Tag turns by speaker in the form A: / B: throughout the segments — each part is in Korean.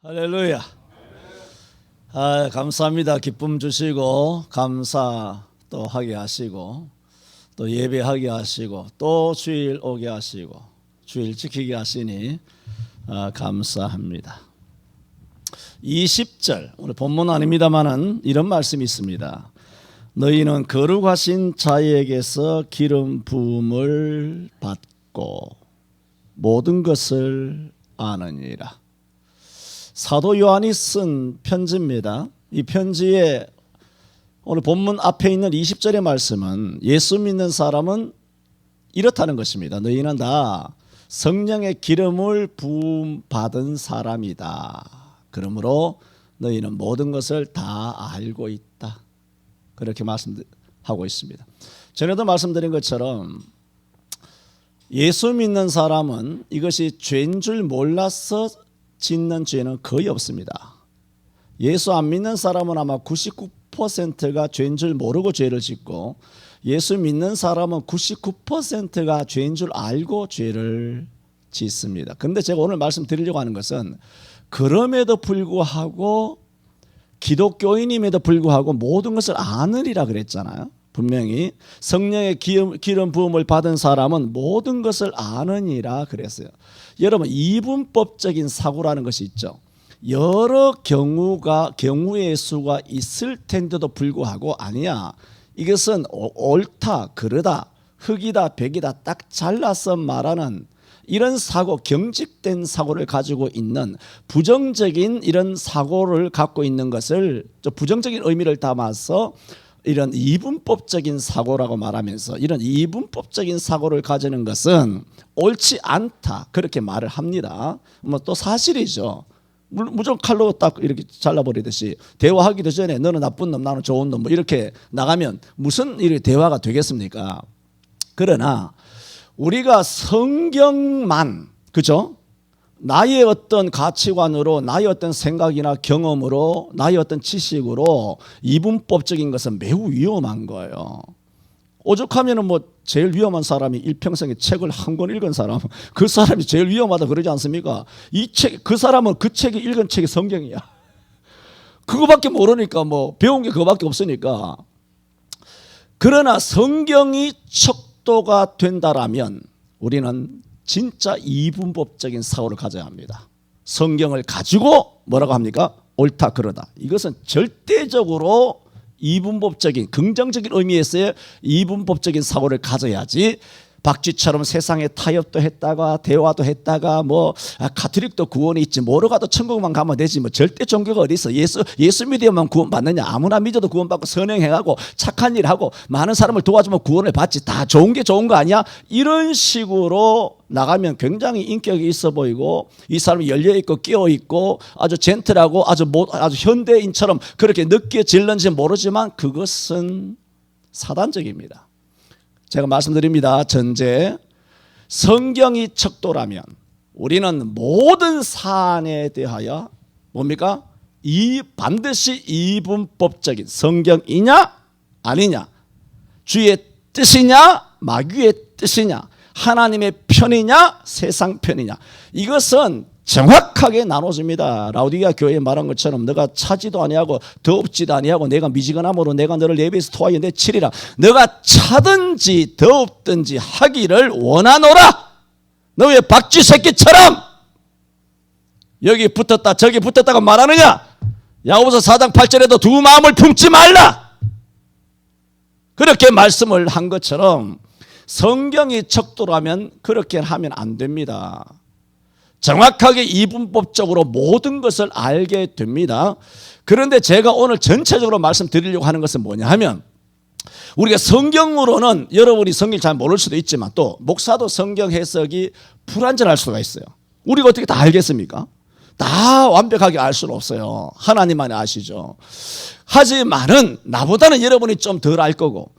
A: 할렐루야. 감사합니다. 기쁨 주시고 감사 또 하게 하시고 또 예배하게 하시고 또 주일 오게 하시고 주일 지키게 하시니 감사합니다. 20절 오늘 본문 아닙니다만은 이런 말씀이 있습니다. 너희는 거룩하신 자에게서 기름 부음을 받고 모든 것을 아느니라. 사도 요한이 쓴 편지입니다. 이 편지에 오늘 본문 앞에 있는 20절의 말씀은 예수 믿는 사람은 이렇다는 것입니다. 너희는 다 성령의 기름을 부음 받은 사람이다. 그러므로 너희는 모든 것을 다 알고 있다. 그렇게 말씀하고 있습니다. 전에도 말씀드린 것처럼 예수 믿는 사람은 이것이 죄인 줄 몰라서 짓는 죄는 거의 없습니다. 예수 안 믿는 사람은 아마 99%가 죄인 줄 모르고 죄를 짓고, 예수 믿는 사람은 99%가 죄인 줄 알고 죄를 짓습니다. 그런데 제가 오늘 말씀드리려고 하는 것은 그럼에도 불구하고 기독교인임에도 불구하고 모든 것을 아느리라 그랬잖아요. 분명히 성령의 기름 부음을 받은 사람은 모든 것을 아느니라 그랬어요. 여러분, 이분법적인 사고라는 것이 있죠. 여러 경우의 수가 있을 텐데도 불구하고 아니야, 이것은 옳다 그르다 흑이다 백이다 딱 잘라서 말하는 이런 사고, 경직된 사고를 가지고 있는 부정적인 이런 사고를 갖고 있는 것을, 부정적인 의미를 담아서 이런 이분법적인 사고라고 말하면서, 이런 이분법적인 사고를 가지는 것은 옳지 않다 그렇게 말을 합니다. 뭐 또 사실이죠. 무조건 칼로 딱 이렇게 잘라버리듯이 대화하기도 전에 너는 나쁜 놈 나는 좋은 놈 뭐 이렇게 나가면 무슨 이렇게 대화가 되겠습니까? 그러나 우리가 성경만, 그죠? 나의 어떤 가치관으로, 나의 어떤 생각이나 경험으로, 나의 어떤 지식으로 이분법적인 것은 매우 위험한 거예요. 오죽하면은 뭐 제일 위험한 사람이 일평생에 책을 한 권 읽은 사람, 그 사람이 제일 위험하다 그러지 않습니까? 그 사람은 그 책이 읽은 책이 성경이야. 그거밖에 모르니까, 뭐 배운 게 그거밖에 없으니까. 그러나 성경이 척도가 된다라면 우리는 진짜 이분법적인 사고를 가져야 합니다. 성경을 가지고 뭐라고 합니까? 옳다 그러다. 이것은 절대적으로 이분법적인, 긍정적인 의미에서의 이분법적인 사고를 가져야지, 박쥐처럼 세상에 타협도 했다가 대화도 했다가 뭐 가톨릭도 구원이 있지, 뭐로 가도 천국만 가면 되지, 뭐 절대 종교가 어디 있어. 예수 믿으면 구원받느냐. 아무나 믿어도 구원받고 선행해가고 착한 일하고 많은 사람을 도와주면 구원을 받지, 다 좋은 게 좋은 거 아니야? 이런 식으로 나가면 굉장히 인격이 있어 보이고, 이 사람이 열려있고 끼어있고 아주 젠틀하고 아주 현대인처럼 그렇게 느껴질는지 모르지만 그것은 사단적입니다. 제가 말씀드립니다. 전제 성경이 척도라면 우리는 모든 사안에 대하여 뭡니까? 반드시 이분법적인, 성경이냐 아니냐, 주의 뜻이냐 마귀의 뜻이냐, 하나님의 편이냐 세상 편이냐, 이것은 정확하게 나눠집니다. 라우디게아 교회에 말한 것처럼 너가 차지도 아니하고 더웁지도 아니하고 내가 미지근함으로 내가 너를 예배에서 토하여 내치리라. 너가 차든지 더웁든지 하기를 원하노라. 너 왜 박쥐 새끼처럼 여기 붙었다 저기 붙었다고 말하느냐. 야고보서 4장 8절에도 두 마음을 품지 말라. 그렇게 말씀을 한 것처럼 성경이 척도라면 그렇게 하면 안 됩니다. 정확하게 이분법적으로 모든 것을 알게 됩니다. 그런데 제가 오늘 전체적으로 말씀드리려고 하는 것은 뭐냐 하면, 우리가 성경으로는, 여러분이 성경 잘 모를 수도 있지만 또 목사도 성경 해석이 불완전할 수가 있어요. 우리가 어떻게 다 알겠습니까? 다 완벽하게 알 수는 없어요. 하나님만이 아시죠. 하지만은 나보다는 여러분이 좀 덜 알 거고,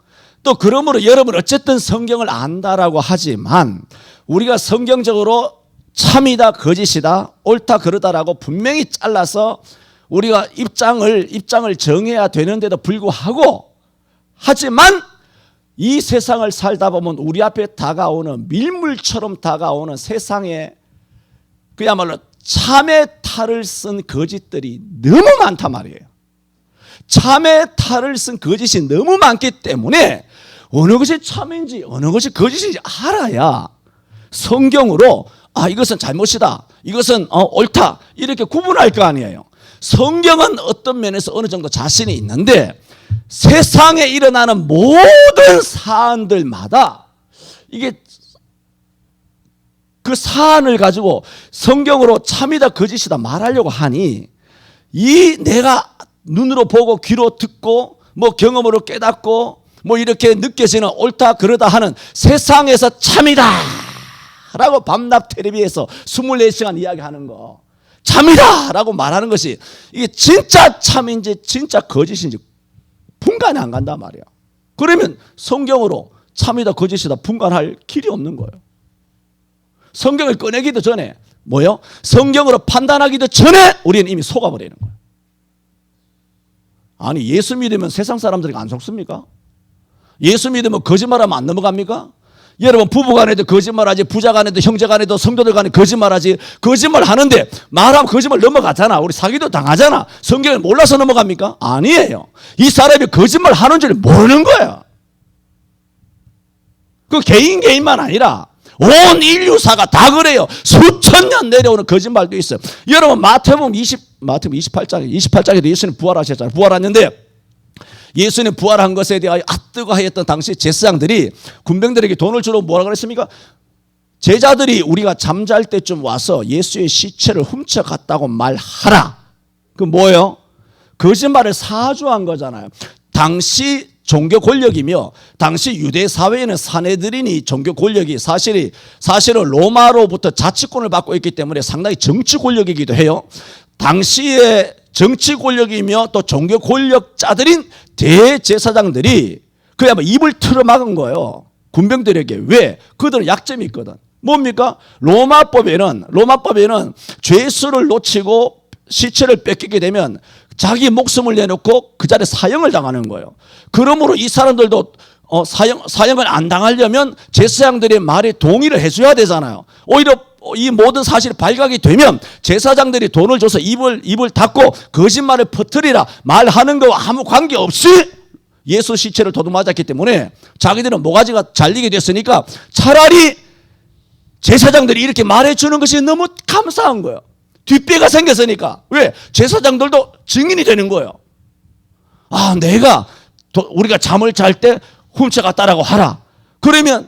A: 또 그러므로 여러분 어쨌든 성경을 안다라고 하지만 우리가 성경적으로 참이다 거짓이다 옳다 그르다라고 분명히 잘라서 우리가 입장을 정해야 되는데도 불구하고, 하지만 이 세상을 살다 보면 우리 앞에 다가오는 밀물처럼 다가오는 세상에 그야말로 참에 탈을 쓴 거짓들이 너무 많단 말이에요. 참의 탈을 쓴 거짓이 너무 많기 때문에 어느 것이 참인지 어느 것이 거짓인지 알아야 성경으로 이것은 잘못이다, 이것은 옳다, 이렇게 구분할 거 아니에요. 성경은 어떤 면에서 어느 정도 자신이 있는데 세상에 일어나는 모든 사안들마다 이게 그 사안을 가지고 성경으로 참이다 거짓이다 말하려고 하니 이 내가 눈으로 보고 귀로 듣고 뭐 경험으로 깨닫고 뭐 이렇게 느껴지는 옳다 그러다 하는 세상에서 참이다 라고 밤낮 텔레비에서 24시간 이야기하는 거 참이다 라고 말하는 것이 이게 진짜 참인지 진짜 거짓인지 분간이 안 간단 말이야. 그러면 성경으로 참이다 거짓이다 분간할 길이 없는 거예요. 성경을 꺼내기도 전에 뭐요? 성경으로 판단하기도 전에 우리는 이미 속아버리는 거예요. 아니 예수 믿으면 세상 사람들이 안 속습니까? 예수 믿으면 거짓말하면 안 넘어갑니까? 여러분 부부간에도 거짓말하지, 부자간에도 형제간에도 성도들간에 거짓말하지. 거짓말 하는데 말하면 거짓말 넘어가잖아. 우리 사기도 당하잖아. 성경을 몰라서 넘어갑니까? 아니에요. 이 사람이 거짓말 하는 줄 모르는 거야. 그 개인만 아니라 온 인류사가 다 그래요. 수천 년 내려오는 거짓말도 있어요. 여러분 마태복음 28장에도 예수님 부활하셨잖아요. 부활하는데 예수님 부활한 것에 대하여 뜨거워하였던 당시 제사장들이 군병들에게 돈을 주러 뭐라 그랬습니까? 제자들이 우리가 잠잘 때쯤 와서 예수의 시체를 훔쳐갔다고 말하라. 그 뭐예요? 거짓말을 사주한 거잖아요. 당시 종교 권력이며 당시 유대 사회에는 사내들이니 종교 권력이 사실은 로마로부터 자치권을 받고 있기 때문에 상당히 정치 권력이기도 해요. 당시에 정치 권력이며 또 종교 권력자들인 대제사장들이 그야말로 입을 틀어막은 거예요. 군병들에게. 왜? 그들은 약점이 있거든. 뭡니까? 로마법에는 죄수를 놓치고 시체를 뺏기게 되면 자기 목숨을 내놓고 그 자리에 사형을 당하는 거예요. 그러므로 이 사람들도 사형을 안 당하려면 제사장들의 말에 동의를 해줘야 되잖아요. 오히려 이 모든 사실이 발각이 되면 제사장들이 돈을 줘서 입을 닫고 거짓말을 퍼뜨리라 말하는 거와 아무 관계없이 예수 시체를 도둑맞았기 때문에 자기들은 모가지가 잘리게 됐으니까 차라리 제사장들이 이렇게 말해주는 것이 너무 감사한 거예요. 뒷배가 생겼으니까. 왜? 제사장들도 증인이 되는 거예요. 우리가 잠을 잘 때 훔쳐갔다라고 하라. 그러면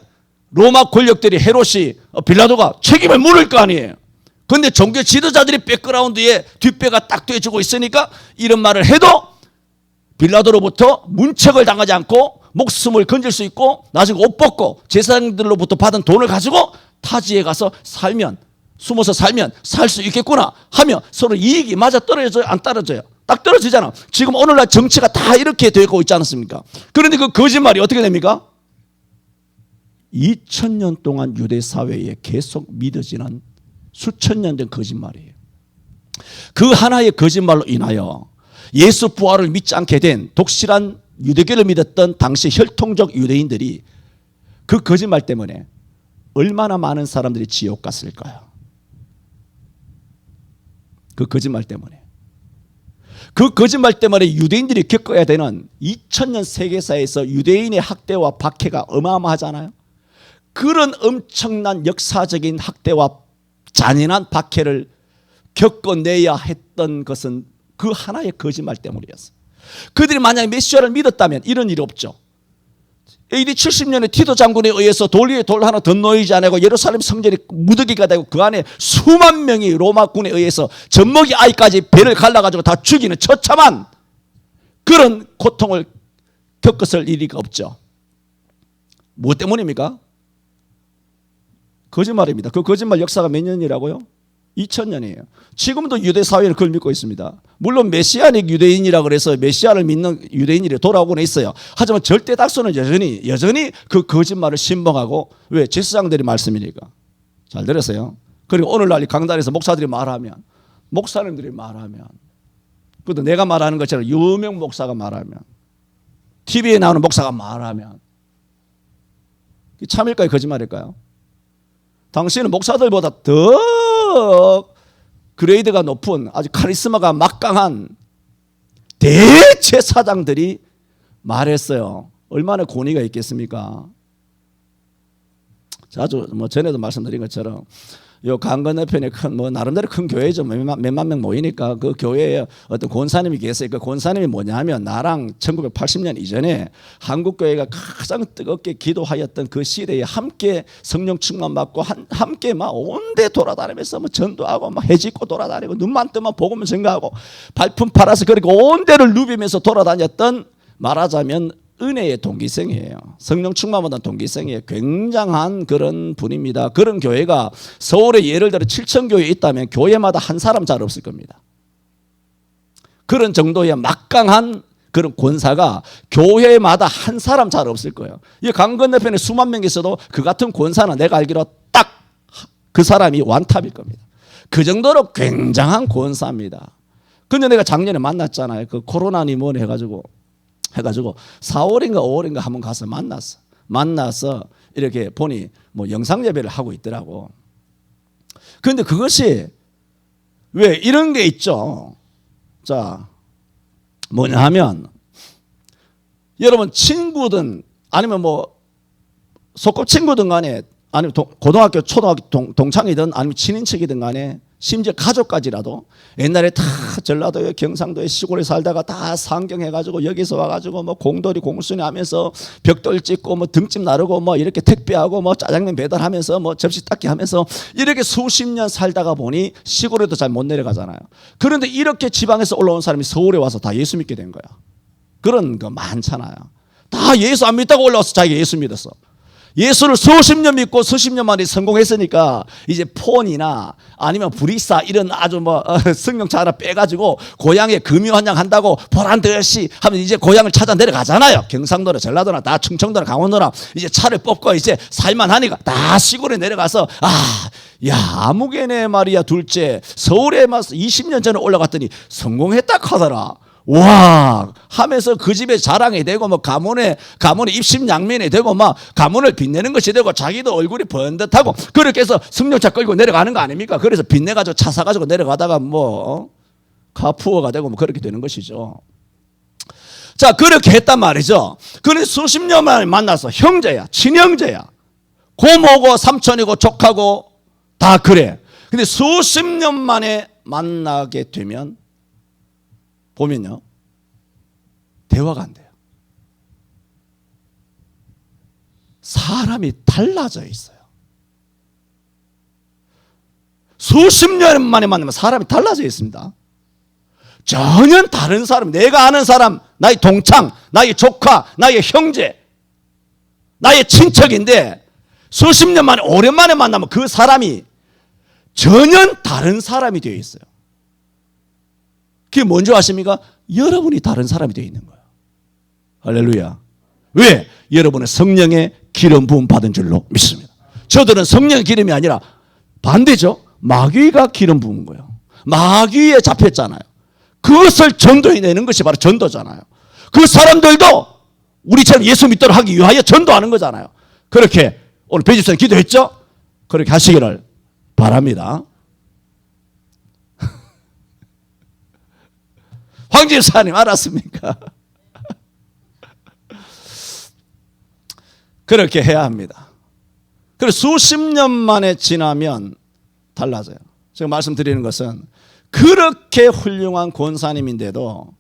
A: 로마 권력들이 헤롯이 빌라도가 책임을 물을 거 아니에요. 그런데 종교 지도자들이 백그라운드에 뒷배가 딱 돼주고 있으니까 이런 말을 해도 빌라도로부터 문책을 당하지 않고 목숨을 건질 수 있고 나중에 옷 벗고 제사장들로부터 받은 돈을 가지고 타지에 가서 숨어서 살면 살 수 있겠구나 하며 서로 이익이 맞아 떨어져요? 안 떨어져요? 딱 떨어지잖아. 지금 오늘날 정치가 다 이렇게 되고 있지 않습니까? 그런데 그 거짓말이 어떻게 됩니까? 2000년 동안 유대 사회에 계속 믿어지는 수천 년 된 거짓말이에요. 그 하나의 거짓말로 인하여 예수 부활을 믿지 않게 된 독실한 유대교를 믿었던 당시 혈통적 유대인들이 그 거짓말 때문에 얼마나 많은 사람들이 지옥 갔을까요? 그 거짓말 때문에. 그 거짓말 때문에 유대인들이 겪어야 되는 2000년 세계사에서 유대인의 학대와 박해가 어마어마하잖아요. 그런 엄청난 역사적인 학대와 잔인한 박해를 겪어내야 했던 것은 그 하나의 거짓말 때문이었어요. 그들이 만약에 메시아를 믿었다면 이런 일이 없죠. AD 70년에 티도 장군에 의해서 돌 위에 돌 하나 더 놓이지 않고 예루살렘 성전이 무더기가 되고 그 안에 수만 명이 로마군에 의해서 젖먹이 아이까지 배를 갈라가지고 다 죽이는 처참한 그런 고통을 겪었을 일이 없죠. 무엇 때문입니까? 거짓말입니다. 그 거짓말 역사가 몇 년이라고요? 2000년이에요. 지금도 유대 사회는 그걸 믿고 있습니다. 물론 메시아닉 유대인이라 그래서 메시아를 믿는 유대인들이 돌아오고는 있어요. 하지만 절대 다수는 여전히 그 거짓말을 신봉하고 왜? 제사장들이 말씀이니까. 잘 들었어요? 그리고 오늘날 이 강단에서 목사들이 말하면 목사님들이 말하면 그것도 내가 말하는 것처럼 유명 목사가 말하면 TV에 나오는 목사가 말하면 참일까요? 거짓말일까요? 당신은 목사들보다 더 그레이드가 높은 아주 카리스마가 막강한 대제사장들이 말했어요. 얼마나 권위가 있겠습니까? 자주 뭐 전에도 말씀드린 것처럼 요 강 건너편에 큰 뭐 나름대로 큰 교회죠. 몇만 명 모이니까 그 교회에 어떤 권사님이 계세요. 그 권사님이 뭐냐면 나랑 1980년 이전에 한국 교회가 가장 뜨겁게 기도하였던 그 시대에 함께 성령 충만 받고 함께 막 온데 돌아다니면서 뭐 전도하고 막 해짓고 돌아다니고 눈만 뜨면 복음을 전가하고 발품 팔아서 그렇게 온 데를 누비면서 돌아다녔던 말하자면 은혜의 동기생이에요. 성령 충만 받은 동기생이에요. 굉장한 그런 분입니다. 그런 교회가 서울에 예를 들어 7천 교회 있다면 교회마다 한 사람 잘 없을 겁니다. 그런 정도의 막강한 그런 권사가 교회마다 한 사람 잘 없을 거예요. 이 강 건너편에 수만 명 있어도 그 같은 권사는 내가 알기로 딱 그 사람이 완탑일 겁니다. 그 정도로 굉장한 권사입니다. 근데 내가 작년에 만났잖아요. 그 코로나니 뭐니 해가지고 4월인가 5월인가 한번 가서 만나서 이렇게 보니 뭐 영상 예배를 하고 있더라고. 그런데 그것이 왜 이런 게 있죠. 자, 뭐냐 하면 여러분 친구든 아니면 뭐 소꿉친구든 간에 아니면 고등학교 초등학교 동창이든 아니면 친인척이든 간에 심지어 가족까지라도 옛날에 다 전라도에 경상도에 시골에 살다가 다 상경해가지고 여기서 와가지고 뭐 공돌이 공순이 하면서 벽돌 찍고 뭐 등짐 나르고 뭐 이렇게 택배하고 뭐 짜장면 배달하면서 뭐 접시 닦기 하면서 이렇게 수십 년 살다가 보니 시골에도 잘 못 내려가잖아요. 그런데 이렇게 지방에서 올라온 사람이 서울에 와서 다 예수 믿게 된 거야. 그런 거 많잖아요. 다 예수 안 믿다고 올라와서 자기가 예수 믿었어. 예수를 수십 년 믿고 수십 년 만에 성공했으니까 이제 폰이나 아니면 브리사 이런 아주 뭐 성령차 하나 빼가지고 고향에 금유 한장 한다고 보란 듯이 하면 이제 고향을 찾아 내려가잖아요. 경상도나 전라도나 다 충청도나 강원도나 이제 차를 뽑고 이제 살만 하니까 다 시골에 내려가서 아무개네 말이야 둘째 서울에 20년 전에 올라갔더니 성공했다 하더라. 와 하면서 그 집에 자랑이 되고 뭐 가문의 입심양면이 되고 막 가문을 빛내는 것이 되고 자기도 얼굴이 번듯하고 그렇게 해서 승용차 끌고 내려가는 거 아닙니까? 그래서 빛내가지고 차 사가지고 내려가다가 뭐 카푸어가 되고 뭐 그렇게 되는 것이죠. 자 그렇게 했단 말이죠. 그런데 수십 년 만에 만나서 형제야 친형제야 고모고 삼촌이고 족하고 다 그래. 근데 수십 년 만에 만나게 되면 보면요 대화가 안 돼요. 사람이 달라져 있어요. 수십 년 만에 만나면 사람이 달라져 있습니다. 전혀 다른 사람, 내가 아는 사람, 나의 동창, 나의 조카, 나의 형제, 나의 친척인데 수십 년 만에 오랜만에 만나면 그 사람이 전혀 다른 사람이 되어 있어요. 그게 뭔지 아십니까? 여러분이 다른 사람이 되어 있는 거예요. 할렐루야. 왜? 여러분은 성령의 기름 부음 받은 줄로 믿습니다. 저들은 성령의 기름이 아니라 반대죠. 마귀가 기름 부은 거예요. 마귀에 잡혔잖아요. 그것을 전도해내는 것이 바로 전도잖아요. 그 사람들도 우리처럼 예수 믿도록 하기 위하여 전도하는 거잖아요. 그렇게 오늘 배집사님 기도했죠? 그렇게 하시기를 바랍니다. 황 집사님 알았습니까? 그렇게 해야 합니다. 그래서 수십 년 만에 지나면 달라져요. 제가 말씀드리는 것은 그렇게 훌륭한 권사님인데도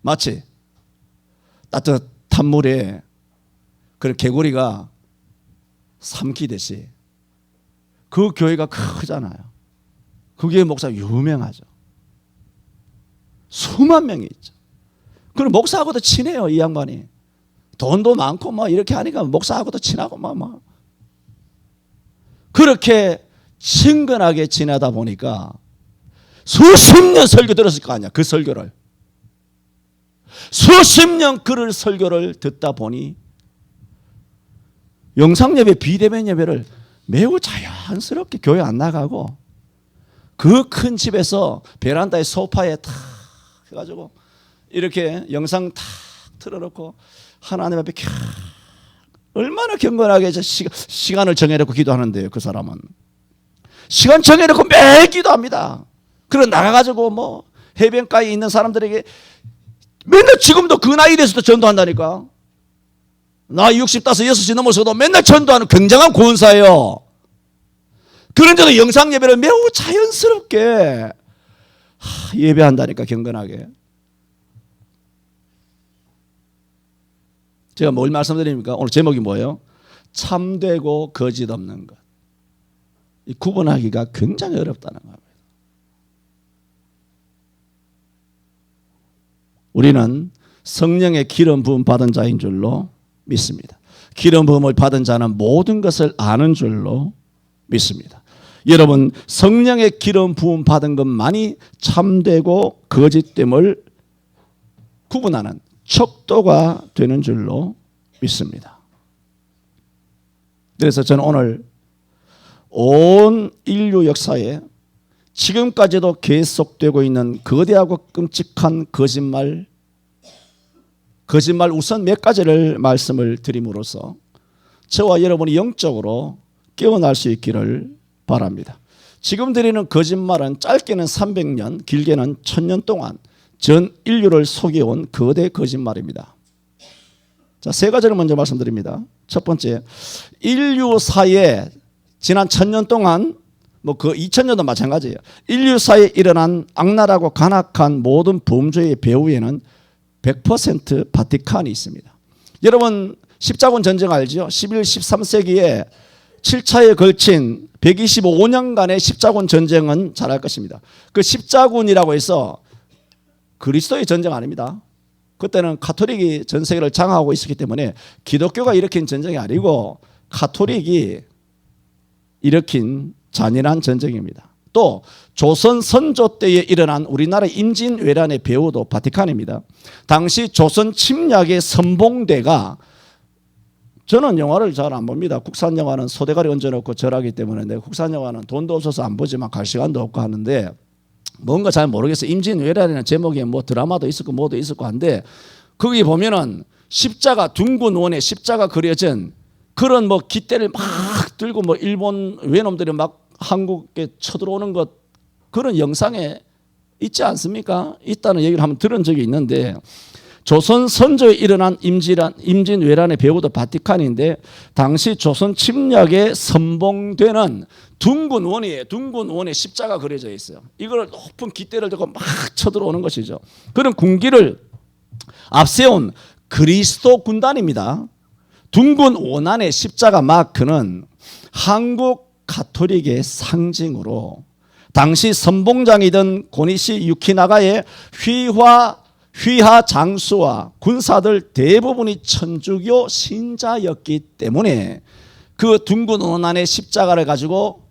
A: 마치 따뜻한 물에 그런 개구리가 삼키듯이 그 교회가 크잖아요. 그 교회 목사가 유명하죠. 수만 명이 있죠. 그럼 목사하고도 친해요, 이 양반이. 돈도 많고 뭐 이렇게 하니까 목사하고도 친하고 막. 그렇게 친근하게 지내다 보니까 수십 년 설교 들었을 거 아니야, 그 설교를. 수십 년 그 설교를 듣다 보니 영상예배, 비대면 예배를 매우 자연스럽게 교회 안 나가고 그 큰 집에서 베란다에 소파에 탁 해가지고 이렇게 영상 탁 틀어놓고 하나님 앞에 얼마나 경건하게 시간을 정해놓고 기도하는데요. 그 사람은 시간 정해놓고 매일 기도합니다. 그리고 나가가지고 뭐 해변가에 있는 사람들에게 맨날 지금도 그 나이 돼서도 전도한다니까. 나 65, 6시 넘어서도 맨날 전도하는 굉장한 구원사예요. 그런데도 영상 예배를 매우 자연스럽게 예배한다니까, 경건하게. 제가 뭘 말씀드립니까? 오늘 제목이 뭐예요? 참되고 거짓 없는 것. 이 구분하기가 굉장히 어렵다는 겁니다. 우리는 성령의 기름 부음 받은 자인 줄로 믿습니다. 기름 부음을 받은 자는 모든 것을 아는 줄로 믿습니다. 여러분, 성령의 기름 부음 받은 것만이 참되고 거짓됨을 구분하는 척도가 되는 줄로 믿습니다. 그래서 저는 오늘 온 인류 역사에 지금까지도 계속되고 있는 거대하고 끔찍한 거짓말 우선 몇 가지를 말씀을 드림으로써 저와 여러분이 영적으로 깨어날 수 있기를 바랍니다. 지금 드리는 거짓말은 짧게는 300년, 길게는 1000년 동안 전 인류를 속여온 거대 거짓말입니다. 자, 세 가지를 먼저 말씀드립니다. 첫 번째, 인류사에 지난 1000년 동안 뭐 그 2000년도 마찬가지예요. 인류사에 일어난 악랄하고 간악한 모든 범죄의 배후에는 100% 바티칸이 있습니다. 여러분, 십자군 전쟁 알죠? 11, 13세기에 7차에 걸친 125년간의 십자군 전쟁은 잘 알 것입니다. 그 십자군이라고 해서 그리스도의 전쟁 아닙니다. 그때는 가톨릭이 전 세계를 장악하고 있었기 때문에 기독교가 일으킨 전쟁이 아니고 가톨릭이 일으킨 잔인한 전쟁입니다. 또 조선 선조 때에 일어난 우리나라 임진왜란의 배후도 바티칸입니다. 당시 조선 침략의 선봉대가, 저는 영화를 잘 안 봅니다. 국산 영화는 소대가리 얹어놓고 절하기 때문에 내가 국산 영화는 돈도 없어서 안 보지만 갈 시간도 없고 하는데 뭔가 잘 모르겠어요. 임진왜란이라는 제목에 뭐 드라마도 있었고 뭐도 있었고 한데 거기 보면은 십자가, 둥근 원에 십자가 그려진 그런 뭐 깃대를 막 들고 뭐 일본 외놈들이 막 한국에 쳐들어오는 것, 그런 영상에 있지 않습니까? 있다는 얘기를 한번 들은 적이 있는데, 조선 선조에 일어난 임진왜란의 배후도 바티칸인데 당시 조선 침략의 선봉되는 둥근 원에 십자가 그려져 있어요. 이걸 높은 깃대를 들고 막 쳐들어오는 것이죠. 그런 군기를 앞세운 그리스도 군단입니다. 둥근 원안의 십자가 마크는 한국 가톨릭의 상징으로 당시 선봉장이던 고니시 유키나가의 휘하 장수와 군사들 대부분이 천주교 신자였기 때문에 그 둥근 원안의 십자가를 가지고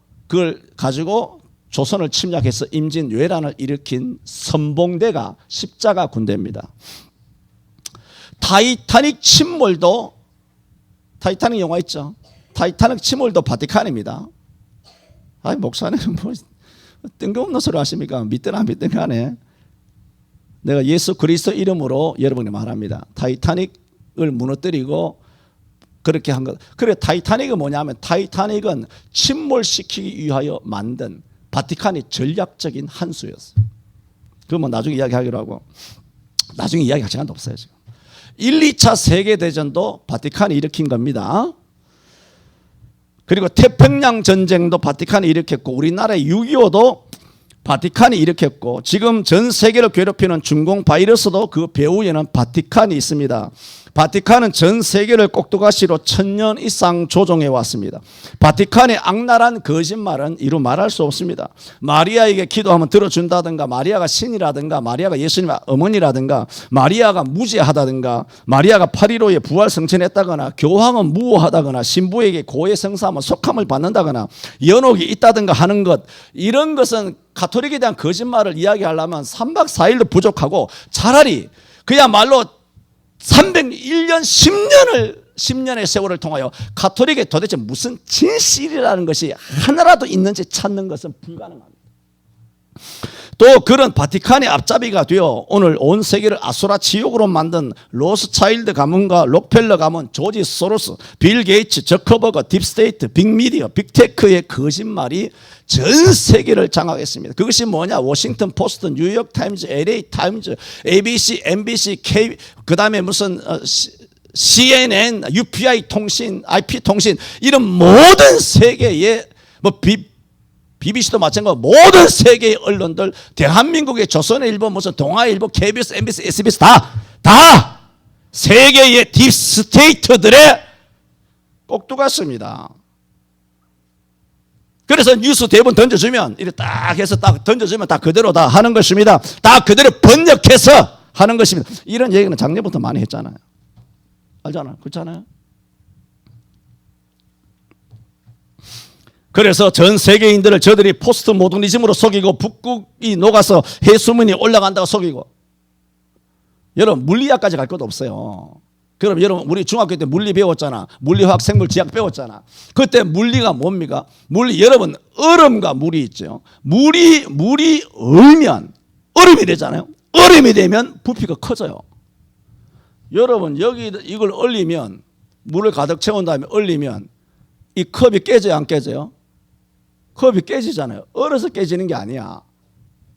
A: 조선을 침략해서 임진왜란을 일으킨 선봉대가 십자가 군대입니다. 타이타닉 영화 있죠. 타이타닉 침몰도 바티칸입니다. 아이, 목사님 뭐 뜬금없는 소리 하십니까? 믿든 안 믿든 간에 내가 예수 그리스도 이름으로 여러분이 말합니다. 타이타닉을 무너뜨리고 그렇게 한 것. 그래, 타이타닉은 뭐냐면 타이타닉은 침몰시키기 위하여 만든 바티칸의 전략적인 한 수였어요. 그건 뭐 나중에 이야기하기로 하고, 나중에 이야기할 시간도 없어요 지금. 1, 2차 세계대전도 바티칸이 일으킨 겁니다. 그리고 태평양 전쟁도 바티칸이 일으켰고, 우리나라의 6.25도 바티칸이 일으켰고, 지금 전 세계를 괴롭히는 중공 바이러스도 그 배후에는 바티칸이 있습니다. 바티칸은 전 세계를 꼭두가시로 1000년 이상 조종해 왔습니다. 바티칸의 악랄한 거짓말은 이루 말할 수 없습니다. 마리아에게 기도하면 들어준다든가, 마리아가 신이라든가, 마리아가 예수님의 어머니라든가, 마리아가 무죄하다든가, 마리아가 8.15에 부활 성천했다거나, 교황은 무호하다거나, 신부에게 고해 성사하면 속함을 받는다거나, 연옥이 있다든가 하는 것, 이런 것은 가톨릭에 대한 거짓말을 이야기하려면 3박 4일도 부족하고, 차라리 그야말로 301년 10년의 세월을 통하여 가톨릭에 도대체 무슨 진실이라는 것이 하나라도 있는지 찾는 것은 불가능합니다. 또 그런 바티칸의 앞잡이가 되어 오늘 온 세계를 아수라 지옥으로 만든 로스차일드 가문과 록펠러 가문, 조지 소로스, 빌 게이츠, 저커버거, 딥스테이트, 빅미디어, 빅테크의 거짓말이 전 세계를 장악했습니다. 그것이 뭐냐? 워싱턴 포스트, 뉴욕 타임즈, LA 타임즈, ABC, MBC, K, 그 다음에 무슨 CNN, UPI 통신, IP 통신, 이런 모든 세계의 BBC도 마찬가지고 모든 세계의 언론들, 대한민국의 조선일보, 무슨 동아일보, KBS, MBC, SBS 다 세계의 딥스테이트들의 꼭두갔습니다. 그래서 뉴스 대본 던져주면 이렇게 딱 해서 딱 던져주면 다 그대로 다 하는 것입니다. 다 그대로 번역해서 하는 것입니다. 이런 얘기는 작년부터 많이 했잖아요. 알잖아요. 그렇잖아요. 그래서 전 세계인들을 저들이 포스트 모더니즘으로 속이고 북극이 녹아서 해수면이 올라간다고 속이고, 여러분 물리학까지 갈 것도 없어요. 그럼 여러분 우리 중학교 때 물리 배웠잖아. 물리화학, 생물, 지학 배웠잖아. 그때 물리가 뭡니까? 물리, 여러분 얼음과 물이 있죠. 물이 얼면 얼음이 되잖아요. 얼음이 되면 부피가 커져요. 여러분 여기 이걸 얼리면, 물을 가득 채운 다음에 얼리면 이 컵이 깨져요, 안 깨져요? 컵이 깨지잖아요. 얼어서 깨지는 게 아니야.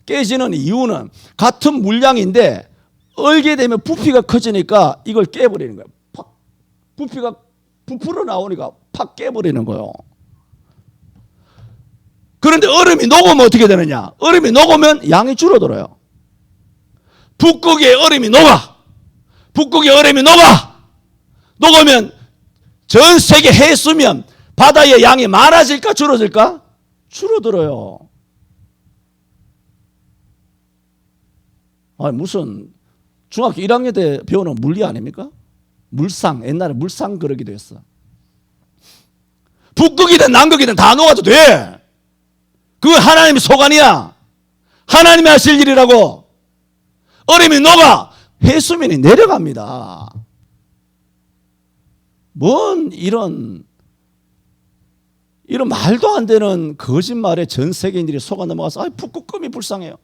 A: 깨지는 이유는 같은 물량인데 얼게 되면 부피가 커지니까 이걸 깨버리는 거예요. 팍, 부피가 부풀어 나오니까 팍 깨버리는 거예요. 그런데 얼음이 녹으면 어떻게 되느냐? 얼음이 녹으면 양이 줄어들어요. 북극의 얼음이 녹아. 북극의 얼음이 녹으면 전 세계 해수면 바다의 양이 많아질까 줄어들까? 줄어들어요. 아니 무슨 중학교 1학년 때 배우는 물리 아닙니까? 물상, 옛날에 물상 그러기도 했어. 북극이든 남극이든 다 녹아도 돼. 그건 하나님의 소관이야. 하나님이 하실 일이라고. 얼음이 녹아 해수면이 내려갑니다. 뭔 이런 말도 안 되는 거짓말에 전 세계인들이 속아 넘어가서 북극곰이 불쌍해요.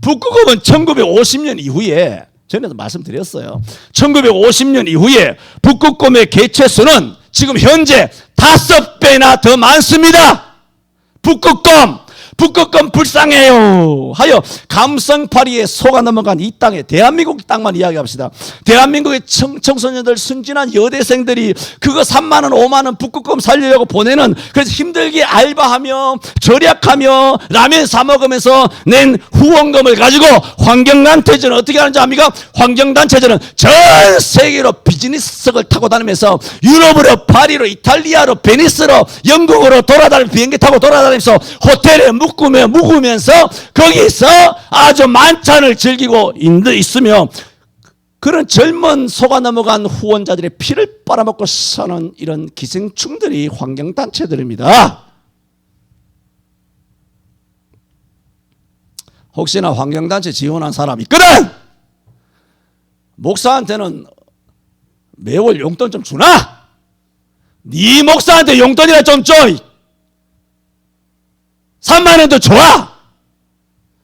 A: 북극곰은 1950년 이후에, 전에도 말씀드렸어요. 1950년 이후에 북극곰의 개체수는 지금 현재 5배나 더 많습니다. 북극곰 불쌍해요 하여 감성파리에 속아 넘어간 이 땅에, 대한민국 땅만 이야기합시다. 대한민국의 청소년들, 순진한 여대생들이 그거 3만 원 5만 원 북극곰 살리려고 보내는, 그래서 힘들게 알바하며 절약하며 라면 사 먹으면서 낸 후원금을 가지고 환경단체들은 어떻게 하는지 압니까? 환경단체들은 전 세계로 비즈니스석을 타고 다니면서 유럽으로, 파리로, 이탈리아로, 베니스로, 영국으로 돌아다니면서, 비행기 타고 돌아다니면서 호텔에 묵으면서 거기서 아주 만찬을 즐기고 있으며, 그런 젊은 속아 넘어간 후원자들의 피를 빨아먹고 사는 이런 기생충들이 환경단체들입니다. 혹시나 환경단체 지원한 사람이 있거든! 목사한테는 매월 용돈 좀 주나? 네 목사한테 용돈이나 좀 줘! 3만 원도 좋아.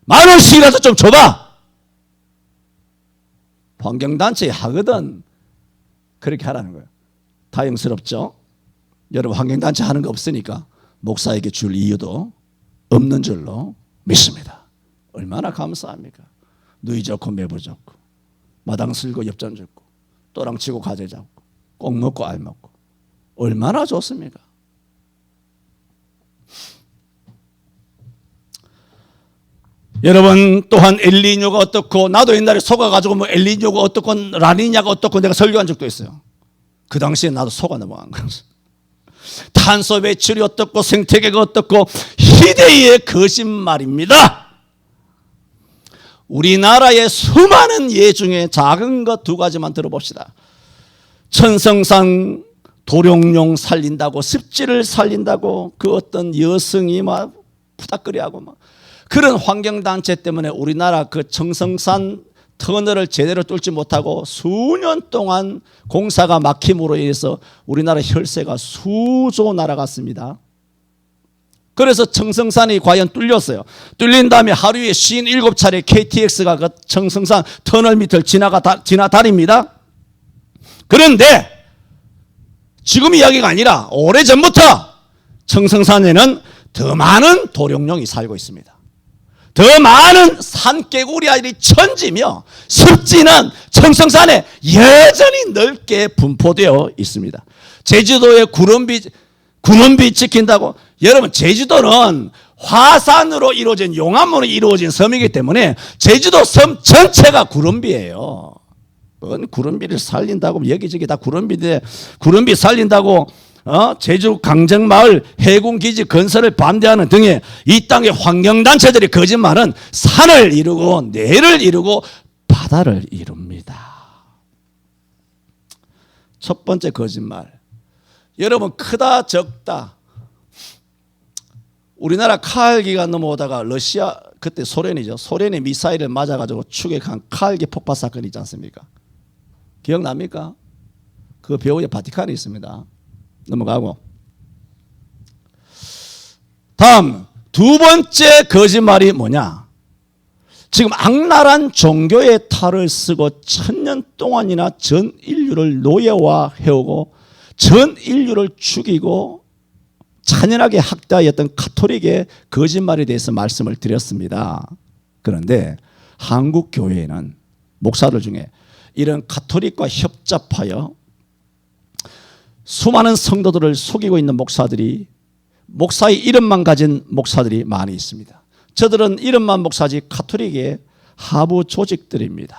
A: 10,000원씩이라도 좀 줘봐. 환경단체에 하거든. 그렇게 하라는 거예요. 다행스럽죠? 여러분 환경단체 하는 거 없으니까 목사에게 줄 이유도 없는 줄로 믿습니다. 얼마나 감사합니까? 누이 좋고 매부 좋고 마당 쓸고 엽전 줍고 또랑 치고 가재 잡고 꼭 먹고 알 먹고 얼마나 좋습니까? 여러분 또한 엘니뇨가 어떻고, 나도 옛날에 속아가지고 뭐 엘니뇨가 어떻고 라니냐가 어떻고 내가 설교한 적도 있어요. 그 당시에 나도 속아 넘어간 거예요. 탄소 배출이 어떻고 생태계가 어떻고 희대의 거짓말입니다. 우리나라의 수많은 예 중에 작은 것 2가지만 들어봅시다. 천성산 도룡뇽 살린다고, 습지를 살린다고 그 어떤 여성이 막 푸닥거리하고 막 그런 환경단체 때문에 우리나라 그 청성산 터널을 제대로 뚫지 못하고 수년 동안 공사가 막힘으로 인해서 우리나라 혈세가 수조 날아갔습니다. 그래서 청성산이 과연 뚫렸어요. 뚫린 다음에 하루에 57차례 KTX가 그 청성산 터널 밑을 지나다닙니다. 그런데 지금 이야기가 아니라 오래전부터 청성산에는 더 많은 도룡뇽이 살고 있습니다. 더 많은 산개구리 아이들이 천지며 습지는 청성산에 여전히 넓게 분포되어 있습니다. 제주도의 구름비 지킨다고. 여러분, 제주도는 화산으로 이루어진, 용암으로 이루어진 섬이기 때문에 제주도 섬 전체가 구름비예요. 구름비를 살린다고, 여기저기 다 구름비인데, 구름비 살린다고 제주 강정마을 해군기지 건설을 반대하는 등의 이 땅의 환경단체들이 거짓말은 산을 이루고 내를 이루고 바다를 이룹니다. 첫 번째 거짓말. 여러분, 크다 적다. 우리나라 카할기가 넘어오다가 러시아, 그때 소련이죠. 소련의 미사일을 맞아가지고 추격한 카할기 폭파 사건이 있지 않습니까? 기억납니까? 그 배후에 바티칸이 있습니다. 넘어가고. 다음 두 번째 거짓말이 뭐냐? 지금 악랄한 종교의 탈을 쓰고 1000년 동안이나 전 인류를 노예화해오고 전 인류를 죽이고 잔인하게 학대하였던 가톨릭의 거짓말에 대해서 말씀을 드렸습니다. 그런데 한국 교회에는 목사들 중에 이런 가톨릭과 협잡하여 수많은 성도들을 속이고 있는 목사의 이름만 가진 목사들이 많이 있습니다. 저들은 이름만 목사지 가톨릭의 하부 조직들입니다.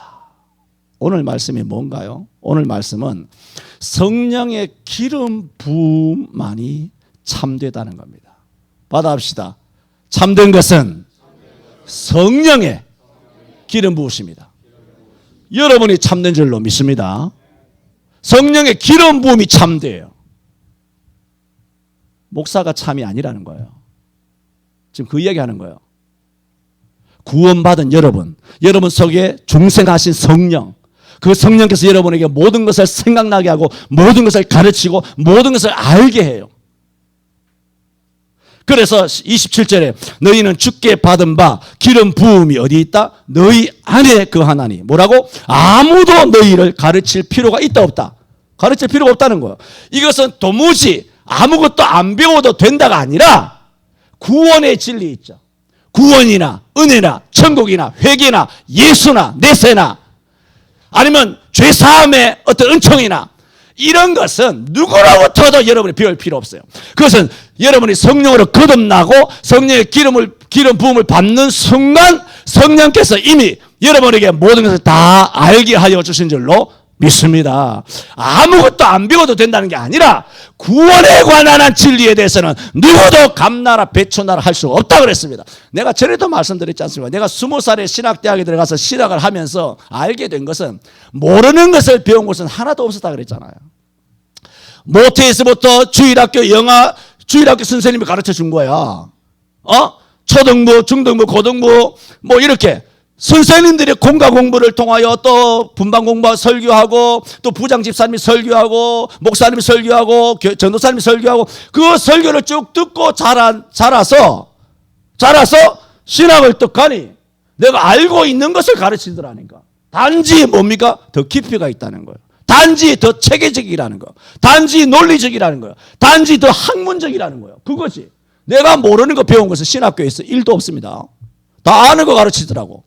A: 오늘 말씀이 뭔가요? 오늘 말씀은 성령의 기름 부음만이 참되다는 겁니다. 받아합시다. 참된 것은 성령의 기름 부으십니다. 여러분이 참된 줄로 믿습니다. 성령의 기름 부음이 참돼요. 목사가 참이 아니라는 거예요. 지금 그 이야기 하는 거예요. 구원받은 여러분 속에 중생하신 성령, 그 성령께서 여러분에게 모든 것을 생각나게 하고 모든 것을 가르치고 모든 것을 알게 해요. 그래서 27절에 너희는 주께 받은 바 기름 부음이 어디 있다? 너희 안에 거하나니. 뭐라고? 아무도 너희를 가르칠 필요가 있다 없다? 가르칠 필요가 없다는 거예요. 이것은 도무지 아무것도 안 배워도 된다가 아니라 구원의 진리 있죠. 구원이나 은혜나 천국이나 회개나 예수나 내세나 아니면 죄사함의 어떤 은총이나 이런 것은 누구로부터도 여러분이 배울 필요 없어요. 그것은 여러분이 성령으로 거듭나고 성령의 기름 부음을 받는 순간 성령께서 이미 여러분에게 모든 것을 다 알게 하여 주신 줄로 믿습니다. 아무것도 안 배워도 된다는 게 아니라 구원에 관한 진리에 대해서는 누구도 감나라 배추나라 할 수 없다고 그랬습니다. 내가 전에도 말씀드렸지 않습니까? 내가 20살에 신학대학에 들어가서 신학을 하면서 알게 된 것은 모르는 것을 배운 것은 하나도 없었다 그랬잖아요. 모태에서부터 주일학교 선생님이 가르쳐 준 거야. 초등부, 중등부, 고등부 뭐 이렇게 선생님들이 공과 공부를 통하여 또 분반 공부 설교하고 또 부장 집사님이 설교하고 목사님이 설교하고 전도사님이 설교하고 그 설교를 쭉 듣고 자라서 신학을 떡하니 내가 알고 있는 것을 가르치더라니까. 단지 뭡니까? 더 깊이가 있다는 거예요. 단지 더 체계적이라는 거. 단지 논리적이라는 거예요. 단지 더 학문적이라는 거예요. 그거지. 내가 모르는 거 배운 것은 신학교에서 1도 없습니다. 다 아는 거 가르치더라고.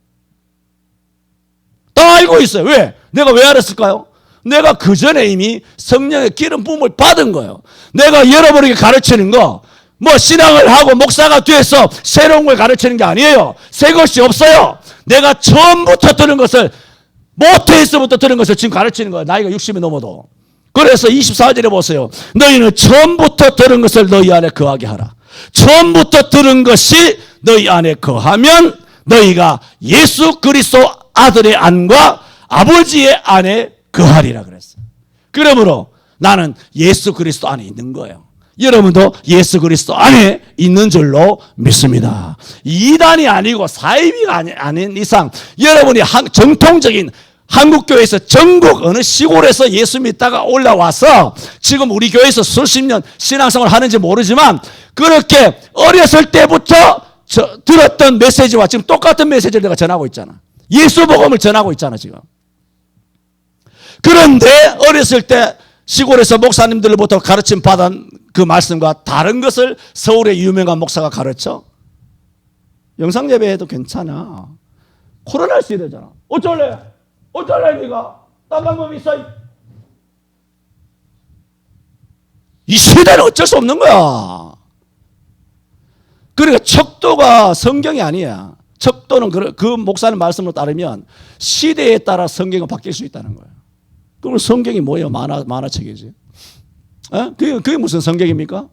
A: 다 알고 있어요. 왜? 내가 왜 알았을까요? 내가 그 전에 이미 성령의 기름 부음을 받은 거예요. 내가 여러분에게 가르치는 거, 뭐 신앙을 하고 목사가 돼서 새로운 걸 가르치는 게 아니에요. 새 것이 없어요. 내가 처음부터 들은 것을, 모태에서부터 들은 것을 지금 가르치는 거예요. 나이가 60이 넘어도. 그래서 24절에 보세요. 너희는 처음부터 들은 것을 너희 안에 거하게 하라. 처음부터 들은 것이 너희 안에 거하면 너희가 예수 그리스도 아들의 안과 아버지의 안에 거하리라 그랬어요. 그러므로 나는 예수 그리스도 안에 있는 거예요. 여러분도 예수 그리스도 안에 있는 줄로 믿습니다. 이단이 아니고 사이비가 아닌 이상 여러분이 정통적인 한국교회에서 전국 어느 시골에서 예수 믿다가 올라와서 지금 우리 교회에서 수십 년 신앙생활을 하는지 모르지만 그렇게 어렸을 때부터 들었던 메시지와 지금 똑같은 메시지를 내가 전하고 있잖아. 예수 복음을 전하고 있잖아 지금. 그런데 어렸을 때 시골에서 목사님들로부터 가르침 받은 그 말씀과 다른 것을 서울의 유명한 목사가 가르쳐? 영상 예배해도 괜찮아. 코로나 시대잖아. 어쩔래? 어쩔래 네가? 딴 방법이 있어? 이 시대는 어쩔 수 없는 거야. 그러니까 척도가 성경이 아니야. 척도는 그 목사님 말씀으로 따르면 시대에 따라 성경은 바뀔 수 있다는 거예요. 그럼 성경이 뭐예요? 만화책이지. 그게 무슨 성경입니까?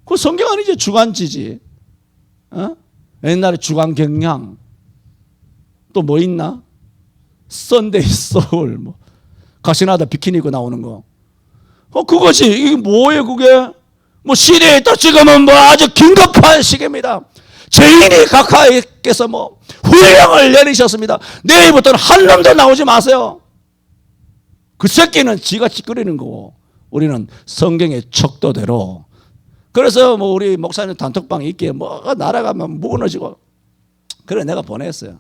A: 그 성경 아니지. 주간지지. 옛날에 주간경향. 또 뭐 있나? 썬데이 소울. 뭐. 가시나다 비키니 입고 나오는 거. 그거지. 이게 뭐예요, 그게? 뭐 시대에 따라 지금은 뭐 아주 긴급한 시기입니다. 죄인이 각하께서 뭐 후령을 내리셨습니다. 내일부터는 한 놈도 나오지 마세요. 그 새끼는 지가 찌끄리는 거고 우리는 성경의 척도대로. 그래서 뭐 우리 목사님 단톡방에 있기에 뭐가 날아가면 무너지고. 그래 내가 보냈어요.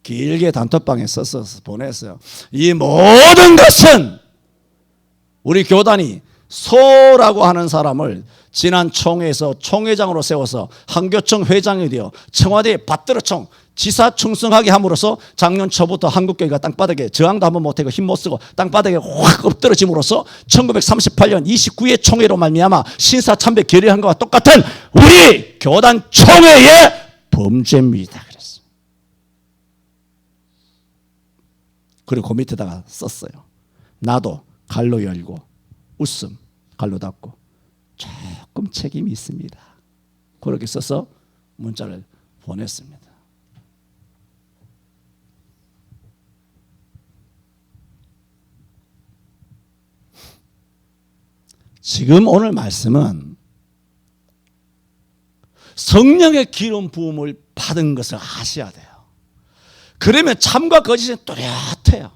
A: 길게 단톡방에 써서 보냈어요. 이 모든 것은 우리 교단이 소라고 하는 사람을 지난 총회에서 총회장으로 세워서 한교총 회장이 되어 청와대에 받들어총 지사 충성하게 함으로써 작년 초부터 한국교회가 땅바닥에 저항도 한번 못하고 힘 못 쓰고 땅바닥에 확 엎드러짐으로써 1938년 29회 총회로 말미암아 신사참배 결의한 것과 똑같은 우리 교단 총회의 범죄입니다. 그랬어. 그리고 그 밑에다가 썼어요. 나도 갈로 열고 웃음 갈로 닫고 조금 책임이 있습니다. 그렇게 써서 문자를 보냈습니다. 지금 오늘 말씀은 성령의 기름 부음을 받은 것을 아셔야 돼요. 그러면 참과 거짓은 뚜렷해요.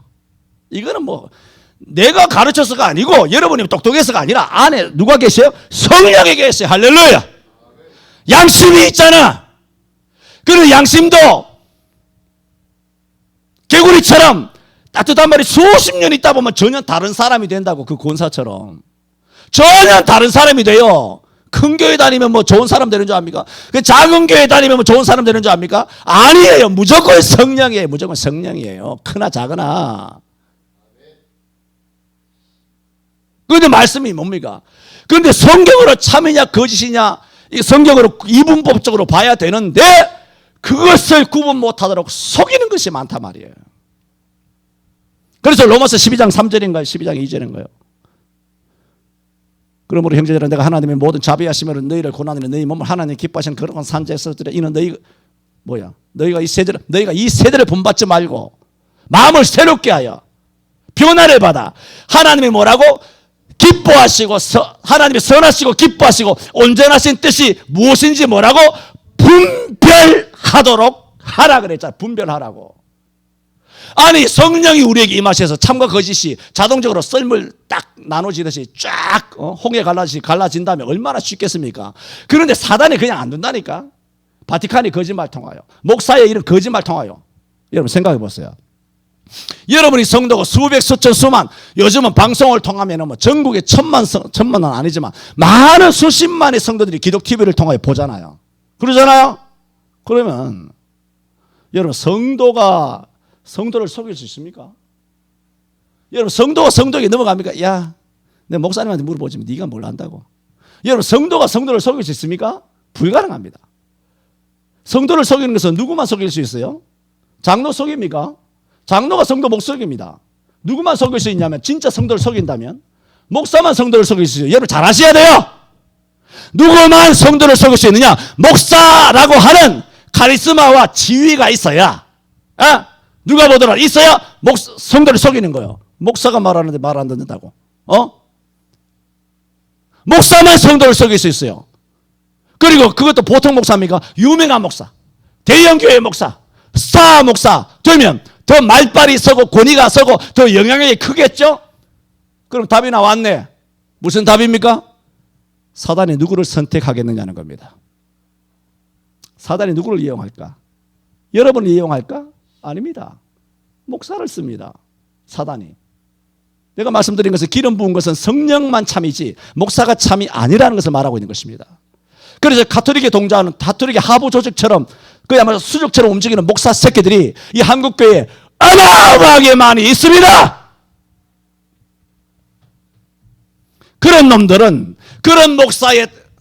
A: 이거는 뭐 내가 가르쳐서가 아니고 여러분이 똑똑해서가 아니라 안에 누가 계세요? 성령이 계세요. 할렐루야. 양심이 있잖아. 그런 양심도 개구리처럼 따뜻한 말이 수십 년 있다 보면 전혀 다른 사람이 된다고. 그 권사처럼 전혀 다른 사람이 돼요. 큰 교회 다니면 뭐 좋은 사람 되는 줄 압니까? 그 작은 교회 다니면 뭐 좋은 사람 되는 줄 압니까? 아니에요. 무조건 성령이에요. 무조건 성령이에요. 크나 작으나. 그런데 말씀이 뭡니까? 그런데 성경으로 참이냐 거짓이냐 이 성경으로 이분법적으로 봐야 되는데 그것을 구분 못하도록 속이는 것이 많단 말이에요. 그래서 로마서 12장 3절인가요? 12장 2절인가요? 그러므로 형제들아 내가 하나님의 모든 자비하심으로 너희를 고난하며 너희 몸을 하나님 기뻐하시는 거룩한 산자에 쓰더라. 이는 너희가 이 세대를 본받지 말고 마음을 새롭게 하여 변화를 받아 하나님이 뭐라고? 기뻐하시고 하나님이 선하시고 기뻐하시고 온전하신 뜻이 무엇인지 뭐라고? 분별하도록 하라 그랬잖아. 분별하라고. 아니 성령이 우리에게 임하셔서 참과 거짓이 자동적으로 썰물 딱 나눠지듯이 쫙 홍해 갈라진다면 얼마나 쉽겠습니까? 그런데 사단이 그냥 안 된다니까. 바티칸이 거짓말 통하여 목사의 이런 거짓말 통하여. 여러분 생각해 보세요. 여러분이 성도가 수백 수천 수만 요즘은 방송을 통하면 뭐 전국에 천만은 아니지만 많은 수십만의 성도들이 기독 TV를 통하여 보잖아요. 그러잖아요. 그러면 여러분 성도가 성도를 속일 수 있습니까? 여러분 성도가 성도에게 넘어갑니까? 야, 내 목사님한테 물어보지 네가 뭘 안다고. 여러분 성도가 성도를 속일 수 있습니까? 불가능합니다. 성도를 속이는 것은 누구만 속일 수 있어요? 장로 속입니까? 장로가 성도 못 속입니다. 누구만 속일 수 있냐면 진짜 성도를 속인다면 목사만 성도를 속일 수 있어요. 여러분 잘 아셔야 돼요. 누구만 성도를 속일 수 있느냐? 목사라고 하는 카리스마와 지위가 있어야 누가 보더라도 있어야 성도를 속이는 거예요. 목사가 말하는데 말 안 듣는다고. 목사만 성도를 속일 수 있어요. 그리고 그것도 보통 목사입니까? 유명한 목사, 대형교회 목사, 스타 목사 되면 더 말빨이 서고 권위가 서고 더 영향력이 크겠죠? 그럼 답이 나왔네. 무슨 답입니까? 사단이 누구를 선택하겠느냐는 겁니다. 사단이 누구를 이용할까? 여러분을 이용할까? 아닙니다. 목사를 씁니다. 사단이. 내가 말씀드린 것은 기름 부은 것은 성령만 참이지 목사가 참이 아니라는 것을 말하고 있는 것입니다. 그래서 가톨릭에 동조하는 가톨릭의 하부 조직처럼 그야말로 수족처럼 움직이는 목사 새끼들이 이 한국교회에 어마어마하게 많이 있습니다. 그런 놈들은 그런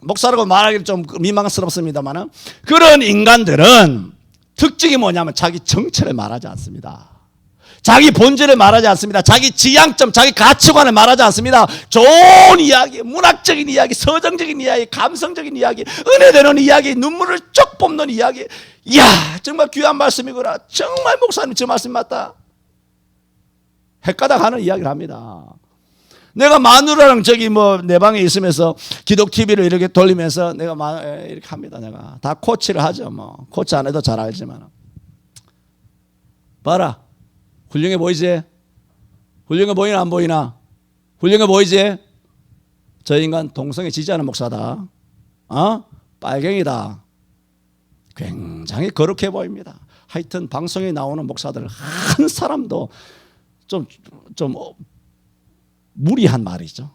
A: 목사라고 말하기는 좀 민망스럽습니다만 그런 인간들은 특징이 뭐냐면 자기 정체를 말하지 않습니다. 자기 본질을 말하지 않습니다. 자기 지향점, 자기 가치관을 말하지 않습니다. 좋은 이야기, 문학적인 이야기, 서정적인 이야기, 감성적인 이야기, 은혜되는 이야기, 눈물을 쭉 뽑는 이야기. 이야, 정말 귀한 말씀이구나. 정말 목사님 저 말씀 맞다. 헷가닥 하는 이야기를 합니다. 내가 마누라랑 저기 내 방에 있으면서 기독 TV를 이렇게 돌리면서 내가 이렇게 합니다. 내가 다 코치를 하죠. 코치 안 해도 잘 알지만. 봐라. 훌륭해 보이지? 훌륭해 보이나 안 보이나? 훌륭해 보이지? 저 인간 동성애 지지하는 목사다. 빨갱이다. 굉장히 거룩해 보입니다. 하여튼 방송에 나오는 목사들 한 사람도 좀 무리한 말이죠.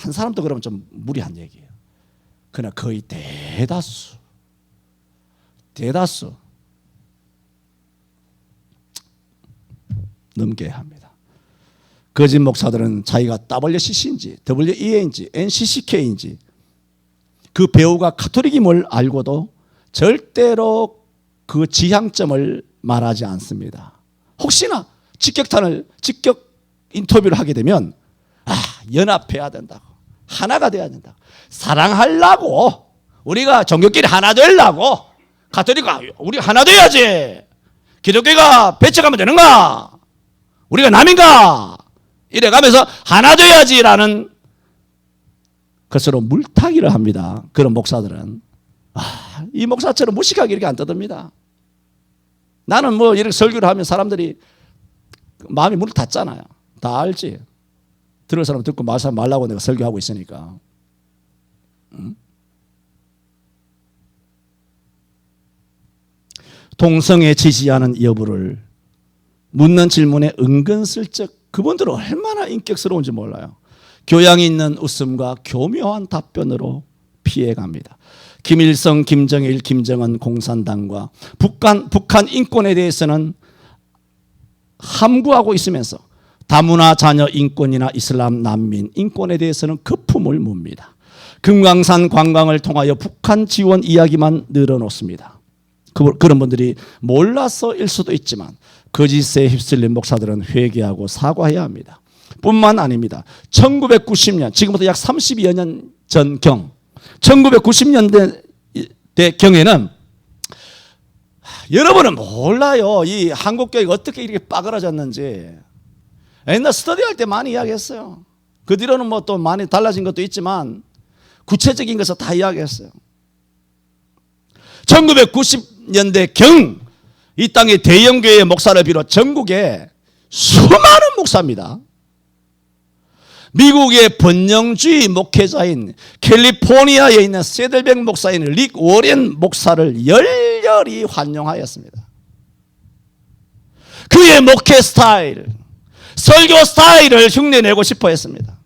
A: 한 사람도 그러면 좀 무리한 얘기예요. 그러나 거의 대다수 넘겨야 합니다. 거짓 목사들은 자기가 WCC인지 WEA인지 NCCK인지 그 배우가 가톨릭임을 알고도 절대로 그 지향점을 말하지 않습니다. 혹시나 직격 인터뷰를 하게 되면 연합해야 된다고, 하나가 돼야 된다고, 사랑하려고, 우리가 종교끼리 하나 되려고, 가톨릭과 우리 하나 돼야지, 기독교가 배척하면 되는가, 우리가 남인가, 이래가면서 하나 돼야지라는 것으로 물타기를 합니다. 그런 목사들은 이 목사처럼 무식하게 이렇게 안 떠듭니다. 나는 이렇게 설교를 하면 사람들이 마음이 문을 닫잖아요. 다 알지. 들을 사람 듣고 말 사람 말라고 내가 설교하고 있으니까. 동성애 지지하는 여부를 묻는 질문에 은근슬쩍 그분들은 얼마나 인격스러운지 몰라요. 교양이 있는 웃음과 교묘한 답변으로 피해갑니다. 김일성, 김정일, 김정은 공산당과 북한 인권에 대해서는 함구하고 있으면서 다문화 자녀 인권이나 이슬람 난민 인권에 대해서는 거품을 묻니다. 금강산 관광을 통하여 북한 지원 이야기만 늘어놓습니다. 그런 분들이 몰라서일 수도 있지만 거짓에 휩쓸린 목사들은 회개하고 사과해야 합니다. 뿐만 아닙니다. 1990년 지금부터 약 32여 년 전경 1990년대 경에는 여러분은 몰라요. 이 한국교회가 어떻게 이렇게 빠그라졌는지. 옛날 스터디할 때 많이 이야기했어요. 그 뒤로는 또 많이 달라진 것도 있지만 구체적인 것을 다 이야기했어요. 1990년대 경 이 땅의 대형교회 목사를 비롯 전국에 수많은 목사입니다. 미국의 번영주의 목회자인 캘리포니아에 있는 세들백 목사인 릭 워렌 목사를 열렬히 환영하였습니다. 그의 목회 스타일, 설교 스타일을 흉내내고 싶어 했습니다.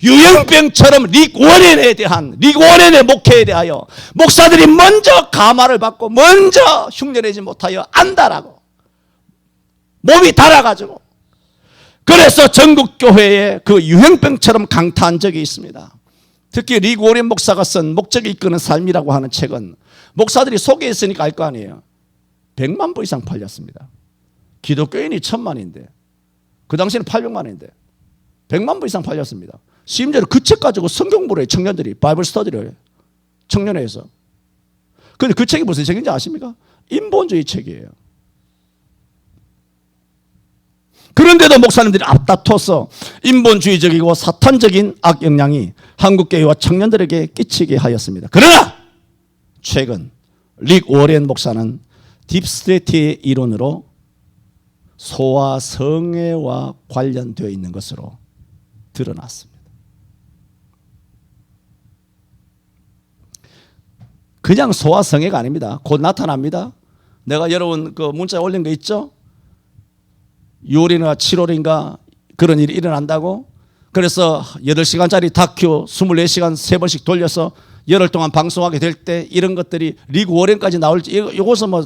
A: 유형병처럼 릭 워렌의 목회에 대하여 목사들이 먼저 감화를 받고 먼저 흉내내지 못하여 안다라고 몸이 달아가지고 그래서 전국교회에 그 유형병처럼 강타한 적이 있습니다. 특히 릭 워렌 목사가 쓴 목적이 이끄는 삶이라고 하는 책은 목사들이 소개했으니까 알 거 아니에요. 100만 부 이상 팔렸습니다. 기독교인이 1000만인데 그 당시에는 800만인데 100만 부 이상 팔렸습니다. 심지어 그 책 가지고 성경부를 해요. 청년들이 바이블 스터디를 해요. 청년회에서. 그런데 그 책이 무슨 책인지 아십니까? 인본주의 책이에요. 그런데도 목사님들이 앞다퉈서 인본주의적이고 사탄적인 악영향이 한국교회와 청년들에게 끼치게 하였습니다. 그러나 최근 릭 워렌 목사는 딥스테이트의 이론으로 소아 성애와 관련되어 있는 것으로 드러났습니다. 그냥 소아 성애가 아닙니다. 곧 나타납니다. 내가 여러분 그 문자에 올린 거 있죠? 6월인가 7월인가 그런 일이 일어난다고. 그래서 8시간짜리 다큐 24시간 3번씩 돌려서 열흘 동안 방송하게 될 때 이런 것들이 리그 월행까지 나올지, 이것은 뭐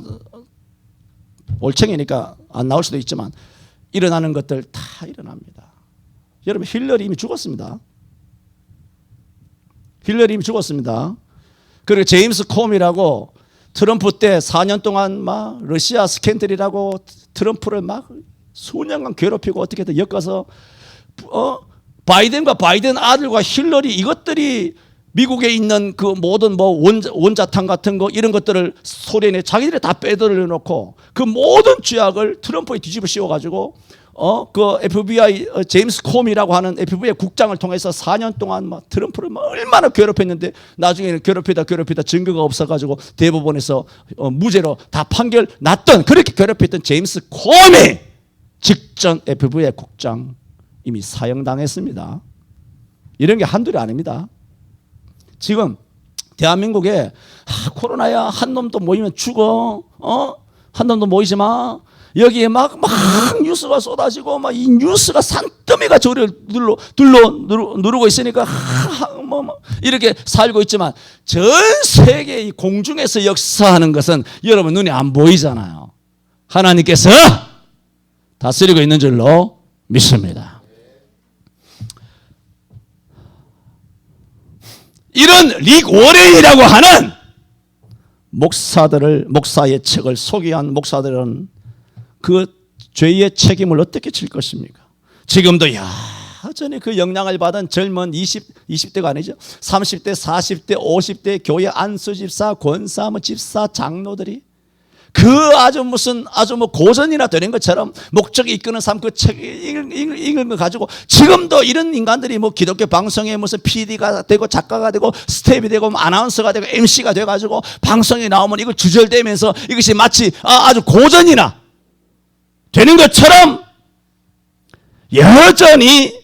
A: 올챙이니까 안 나올 수도 있지만 일어나는 것들 다 일어납니다. 여러분, 힐러리 이미 죽었습니다. 힐러리 이미 죽었습니다. 그리고 제임스 콤이라고 트럼프 때 4년 동안 막 러시아 스캔들이라고 트럼프를 막 수년간 괴롭히고 어떻게든 엮어서 바이든과 바이든 아들과 힐러리 이것들이 미국에 있는 그 모든 뭐 원자탄 같은 거 이런 것들을 소련에 자기들이 다 빼들어 놓고 그 모든 죄악을 트럼프에 뒤집어 씌워가지고 그 FBI 제임스 콤이라고 하는 FBI 국장을 통해서 4년 동안 막 트럼프를 막 얼마나 괴롭혔는데 나중에는 괴롭히다 증거가 없어가지고 대법원에서 무죄로 다 판결 났던, 그렇게 괴롭혔던 제임스 콤이 직전 FBI 국장 이미 사형당했습니다. 이런 게 한둘이 아닙니다. 지금 대한민국에 코로나야 한 놈도 모이면 죽어, 한 놈도 모이지 마. 여기에 막 뉴스가 쏟아지고 막 이 뉴스가 산더미가 저를 누르고 있으니까 이렇게 살고 있지만 전 세계 이 공중에서 역사하는 것은 여러분 눈에 안 보이잖아요. 하나님께서 다스리고 있는 줄로 믿습니다. 이런 릭 워렌이라고 하는 목사의 책을 소개한 목사들은 그 죄의 책임을 어떻게 질 것입니까? 지금도 여전히 그 영향을 받은 젊은 20대가 아니죠. 30대, 40대, 50대 교회 안수집사, 권사무 집사, 장로들이 그 아주 뭐 고전이나 되는 것처럼 목적이 이끄는 삶 그 책 읽은 거 가지고 지금도 이런 인간들이 뭐 기독교 방송에 무슨 PD가 되고 작가가 되고 스텝이 되고 아나운서가 되고 MC가 돼가지고 방송에 나오면 이걸 주절되면서 이것이 마치 아주 고전이나 되는 것처럼 여전히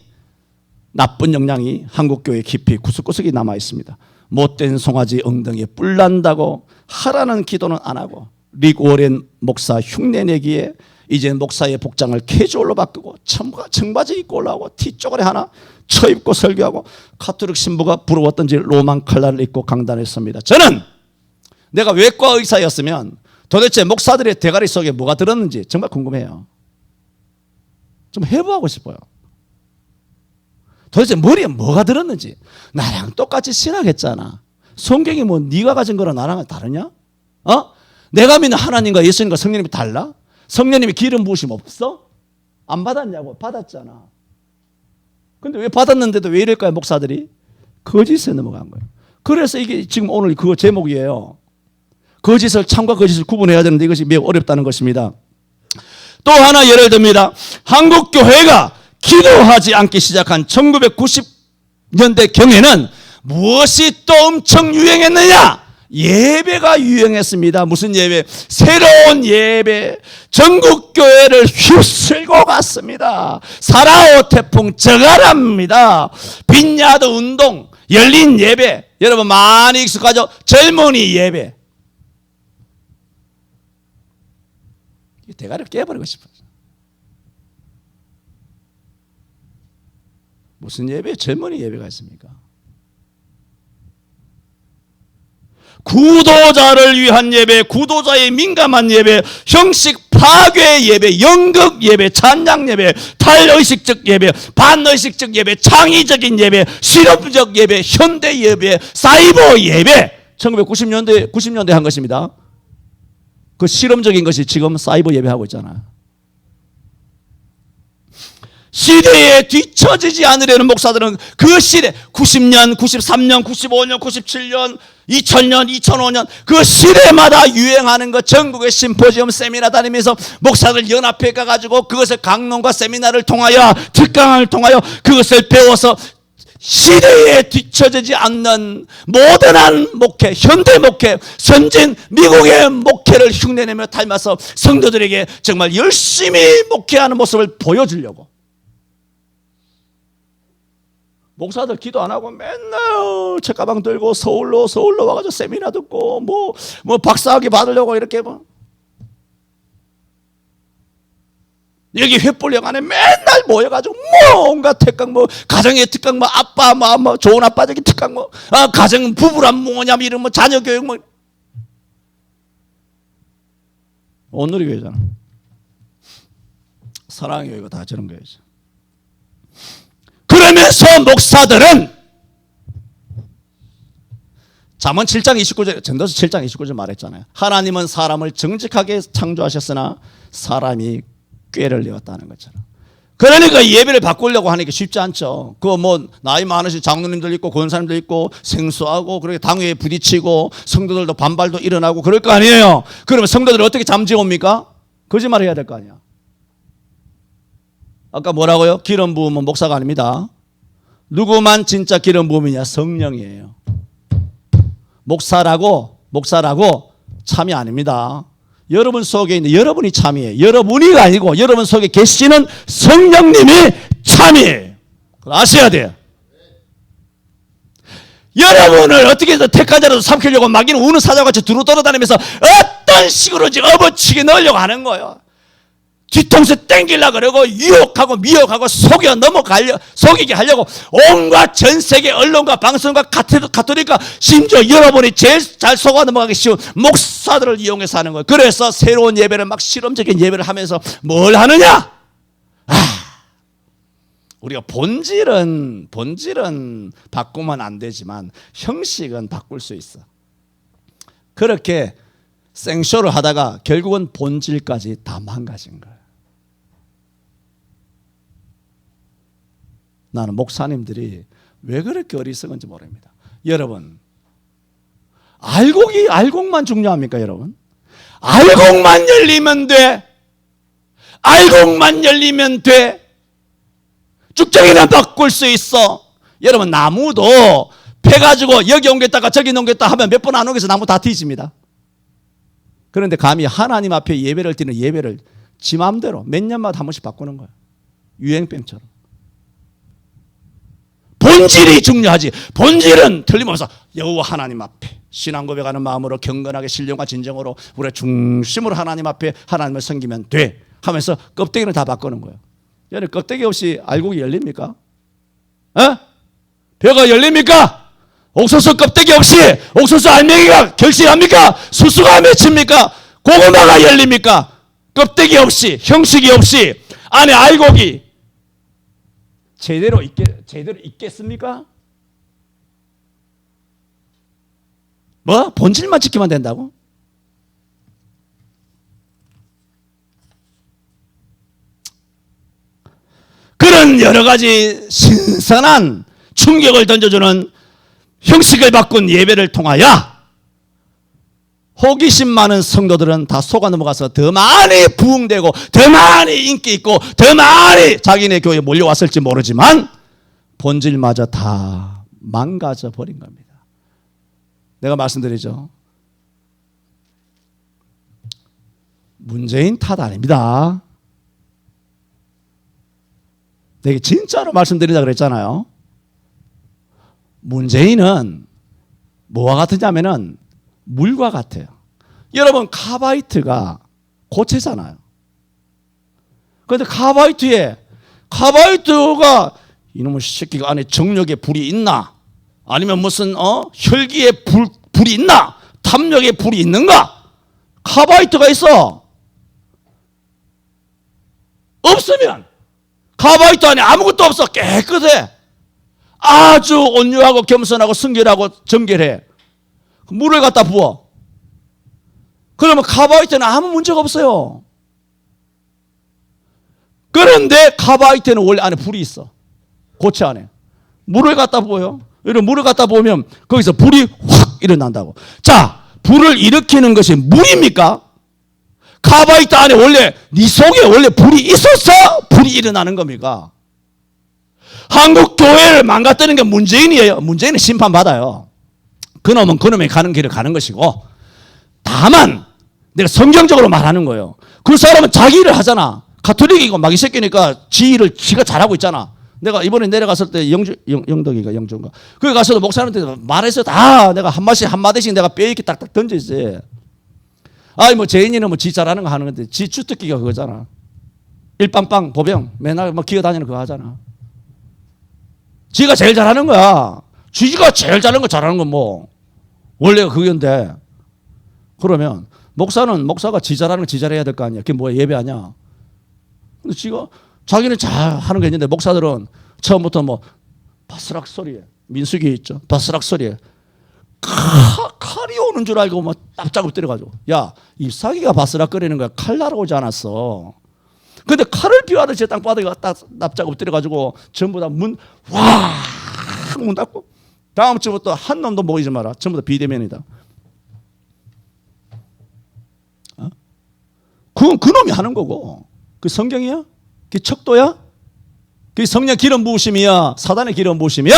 A: 나쁜 영향이 한국교회에 깊이 구석구석이 남아 있습니다. 못된 송아지 엉덩이에 뿔 난다고 하라는 기도는 안 하고 릭 워렌 목사 흉내내기에 이제 목사의 복장을 캐주얼로 바꾸고 청바지 입고 올라오고 티쪼그레 하나 쳐입고 설교하고 카톨릭 신부가 부러웠던지 로만 칼라를 입고 강단했습니다. 저는 내가 외과 의사였으면 도대체 목사들의 대가리 속에 뭐가 들었는지 정말 궁금해요. 좀 해보고 싶어요. 도대체 머리에 뭐가 들었는지. 나랑 똑같이 신학했잖아. 성경이 뭐 네가 가진 거랑 나랑 다르냐? 내가 믿는 하나님과 예수님과 성령님이 달라? 성령님이 기름 부으심 없어? 안 받았냐고? 받았잖아. 근데 왜 받았는데도 왜 이럴까요, 목사들이? 거짓에 넘어간 거예요. 그래서 이게 지금 오늘 그거 제목이에요. 거짓을 참과 거짓을 구분해야 되는데 이것이 매우 어렵다는 것입니다. 또 하나 예를 듭니다. 한국교회가 기도하지 않기 시작한 1990년대 경에는 무엇이 또 엄청 유행했느냐? 예배가 유행했습니다. 무슨 예배? 새로운 예배. 전국교회를 휩쓸고 갔습니다. 사라오 태풍 저가랍니다. 빈야드 운동, 열린 예배. 여러분 많이 익숙하죠? 젊은이 예배. 대가리를 깨버리고 싶어요. 무슨 예배? 젊은이 예배가 있습니까? 구도자를 위한 예배, 구도자의 민감한 예배, 형식 파괴 예배, 연극 예배, 찬양 예배, 탈의식적 예배, 반의식적 예배, 창의적인 예배, 실험적 예배, 현대 예배, 사이버 예배. 1990년대 한 것입니다. 그 실험적인 것이 지금 사이버 예배하고 있잖아요. 시대에 뒤처지지 않으려는 목사들은 그 시대 90년, 93년, 95년, 97년, 2000년, 2005년 그 시대마다 유행하는 것 전국의 심포지엄 세미나 다니면서 목사들 연합회 가가지고 그것을 강론과 세미나를 통하여 특강을 통하여 그것을 배워서 시대에 뒤처지지 않는 모던한 목회, 현대 목회, 선진 미국의 목회를 흉내내며 닮아서 성도들에게 정말 열심히 목회하는 모습을 보여주려고. 목사들 기도 안 하고 맨날 책가방 들고 서울로 와가지고 세미나 듣고 뭐 박사학위 받으려고 이렇게 여기 횃불역 안에 맨날 모여가지고 온갖 특강 가정의 특강 아빠 좋은 아빠 되기 특강 가정 부부란 뭐냐 이런 자녀 교육 오늘의 교회잖아. 사랑의 교회가 다 저런 교회죠. 그러면서 목사들은 잠언 7장 29절, 전도서 7장 29절 말했잖아요. 하나님은 사람을 정직하게 창조하셨으나 사람이 꾀를 내었다는 것처럼. 그러니까 예배를 바꾸려고 하니까 쉽지 않죠. 나이 많으신 장로님들 있고 권사님들 있고 생소하고 그렇게 당회에 부딪히고 성도들도 반발도 일어나고 그럴 거 아니에요. 그러면 성도들을 어떻게 잠재웁니까? 거짓말 해야 될 거 아니야. 아까 뭐라고요? 기름 부음은 목사가 아닙니다. 누구만 진짜 기름 부음이냐? 성령이에요. 목사라고 참이 아닙니다. 여러분 속에 있는 여러분이 참이에요. 여러분이가 아니고 여러분 속에 계시는 성령님이 참이에요. 아셔야 돼요. 여러분을 어떻게 해서 택하자라도 삼키려고 마귀는 우는 사자같이 두루 돌아다니면서 어떤 식으로든지 업어치게 넣으려고 하는 거예요. 뒤통수 땡기려고 그러고 유혹하고 미혹하고 속이게 하려고 온갖 전 세계 언론과 방송과 가톨릭과 심지어 여러분이 제일 잘 속아 넘어가기 쉬운 목사들을 이용해서 하는 거예요. 그래서 새로운 예배를 막 실험적인 예배를 하면서 뭘 하느냐? 우리가 본질은 바꾸면 안 되지만 형식은 바꿀 수 있어. 그렇게 생쇼를 하다가 결국은 본질까지 다 망가진 거예요. 나는 목사님들이 왜 그렇게 어리석은지 모릅니다. 여러분, 알곡만 중요합니까, 여러분? 알곡만 열리면 돼. 알곡만 열리면 돼. 쭉정이나 바꿀 수 있어. 여러분, 나무도 패가지고 여기 옮겼다가 저기 옮겼다 하면 몇 번 안 옮겨서 나무 다 뒤집니다. 그런데 감히 하나님 앞에 예배를 드리는 예배를 지 마음대로 몇 년마다 한 번씩 바꾸는 거예요. 유행병처럼. 본질이 중요하지. 본질은 틀림없어 여호와 하나님 앞에 신앙 고백하는 마음으로 경건하게 신령과 진정으로 우리의 중심으로 하나님 앞에 하나님을 섬기면 돼 하면서 껍데기는 다 바꾸는 거예요. 여러분, 껍데기 없이 알곡이 열립니까? 벼가 열립니까? 옥수수 껍데기 없이 옥수수 알맹이가 결실합니까? 수수가 맺힙니까? 고구마가 열립니까? 껍데기 없이, 형식이 없이 안에 알곡이 제대로 있겠습니까? 본질만 지키면 된다고? 그런 여러 가지 신선한 충격을 던져주는 형식을 바꾼 예배를 통하여 호기심 많은 성도들은 다 속아 넘어가서 더 많이 부흥되고 더 많이 인기 있고 더 많이 자기네 교회에 몰려왔을지 모르지만 본질마저 다 망가져 버린 겁니다. 내가 말씀드리죠. 문재인 탓 아닙니다. 내가 진짜로 말씀드리자 그랬잖아요. 문재인은 뭐와 같으냐면은 물과 같아요. 여러분, 카바이트가 고체잖아요. 그런데 카바이트가 이놈의 새끼가 안에 정력에 불이 있나? 아니면 무슨 혈기에 불이 있나? 탐욕에 불이 있는가? 카바이트가 있어. 없으면 카바이트 안에 아무것도 없어. 깨끗해. 아주 온유하고 겸손하고 순결하고 정결해. 물을 갖다 부어. 그러면 카바이트는 아무 문제가 없어요. 그런데 카바이트는 원래 안에 불이 있어. 고체 안에. 물을 갖다 부어요. 이런 물을 갖다 부으면 거기서 불이 확 일어난다고. 자, 불을 일으키는 것이 물입니까? 카바이트 안에 원래 네 속에 원래 불이 있었어? 불이 일어나는 겁니까? 한국 교회를 망가뜨리는 게 문재인이에요. 문재인은 심판받아요. 그놈은 그놈의 가는 길을 가는 것이고, 다만 내가 성경적으로 말하는 거예요. 그 사람은 자기 일을 하잖아. 가톨릭이고 막 이 새끼니까 지 일을 지가 잘하고 있잖아. 내가 이번에 내려갔을 때 영덕인가 거기 가서도 목사님한테 말해서 다 내가 한마디씩 내가 뼈있게 딱딱 던졌지. 아이 뭐 죄인이는 뭐 지 잘하는 거 하는 건데 지 주특기가 그거잖아. 일빵빵 보병 맨날 뭐 기어다니는 그거 하잖아. 지가 제일 잘하는 거야. 지가 제일 잘하는 거 잘하는 건 뭐 원래가 그건데. 그러면 목사가 지 잘하는 거 지 잘해야 될 거 아니야. 그게 뭐야, 예배하냐. 근데 지가 자기는 잘 하는 게 있는데, 목사들은 처음부터 뭐 바스락 소리에, 민수기 있죠, 바스락 소리에 칼이 오는 줄 알고 막 납작업 때려가지고, 야, 잎사귀가 바스락거리는 거야. 칼 날아오지 않았어. 근데 칼을 비워하듯이 땅바닥에 납작업 때려가지고 전부 다 문 닫고, 다음 주부터 한 놈도 모이지 마라. 전부 다 비대면이다. 그건 그놈이 하는 거고, 그 성경이야? 그 척도야? 그 성령 기름 부으심이야? 사단의 기름 부으심이야?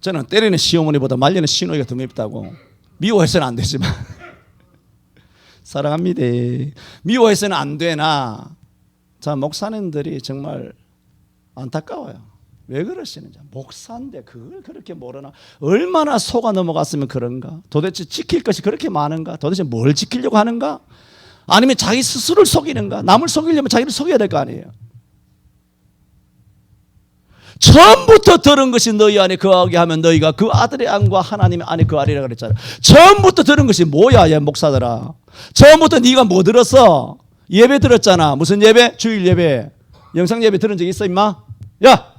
A: 저는 때리는 시어머니보다 말리는 시누이가 더 밉다고. 미워해서는 안 되지만 사랑합니다. 미워해서는 안 되나. 자, 목사님들이 정말 안타까워요. 왜 그러시는지. 목사인데 그걸 그렇게 모르나. 얼마나 속아 넘어갔으면 그런가. 도대체 지킬 것이 그렇게 많은가. 도대체 뭘 지키려고 하는가. 아니면 자기 스스로를 속이는가. 남을 속이려면 자기를 속여야 될 거 아니에요. 처음부터 들은 것이 너희 안에 거하게 하면 너희가 그 아들의 안과 하나님의 안에 거하리라 그랬잖아요. 처음부터 들은 것이 뭐야, 야 목사들아. 처음부터 네가 뭐 들었어? 예배 들었잖아. 무슨 예배? 주일 예배. 영상 예배 들은 적 있어, 임마? 야,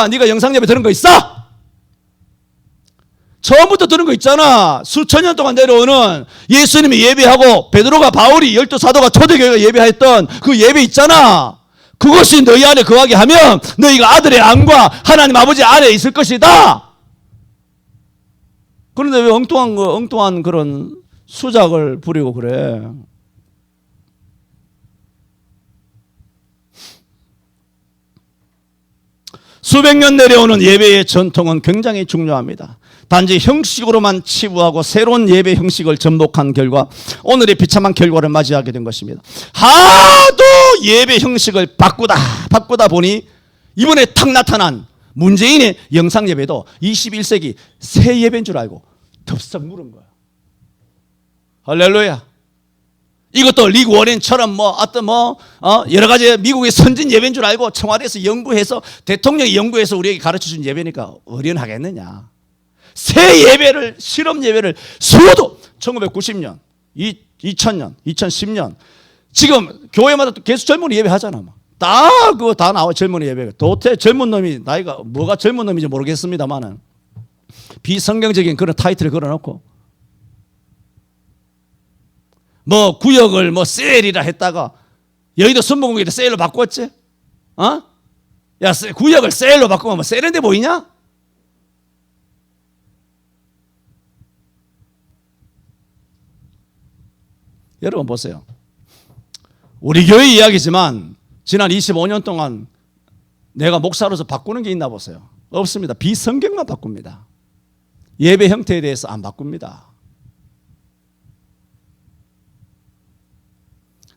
A: 네가 영상 예배 들은 거 있어? 처음부터 들은 거 있잖아. 수천 년 동안 내려오는 예수님이 예배하고 베드로가 바울이 12사도가 초대교회가 예배했던 그 예배 있잖아. 그것이 너희 안에 거하게 하면 너희가 아들의 안과 하나님 아버지 안에 있을 것이다. 그런데 왜 엉뚱한 그런 수작을 부리고 그래? 수백 년 내려오는 예배의 전통은 굉장히 중요합니다. 단지 형식으로만 치부하고 새로운 예배 형식을 접목한 결과 오늘의 비참한 결과를 맞이하게 된 것입니다. 하도 예배 형식을 바꾸다 보니 이번에 탁 나타난 문재인의 영상 예배도 21세기 새 예배인 줄 알고 덥석 물은 거야. 할렐루야. 이것도 리그 워렌처럼 여러 가지 미국의 선진 예배인 줄 알고 청와대에서 연구해서 대통령이 연구해서 우리에게 가르쳐준 예배니까 어련하겠느냐. 새 예배를, 실험 예배를 수도 1990년, 2000년, 2010년 지금 교회마다 계속 젊은이 예배 하잖아. 그거 다 나와, 젊은이 예배. 도대체 젊은 놈이, 나이가 뭐가 젊은 놈인지 모르겠습니다만은 비성경적인 그런 타이틀을 걸어놓고 뭐 구역을 뭐 셀이라 했다가 여의도 순복음교회 셀로 바꿨지? 야, 구역을 셀로 바꾸면 뭐 세련돼 보이냐? 여러분 보세요. 우리 교회 이야기지만 지난 25년 동안 내가 목사로서 바꾸는 게 있나 보세요. 없습니다. 비성경만 바꿉니다. 예배 형태에 대해서 안 바꿉니다.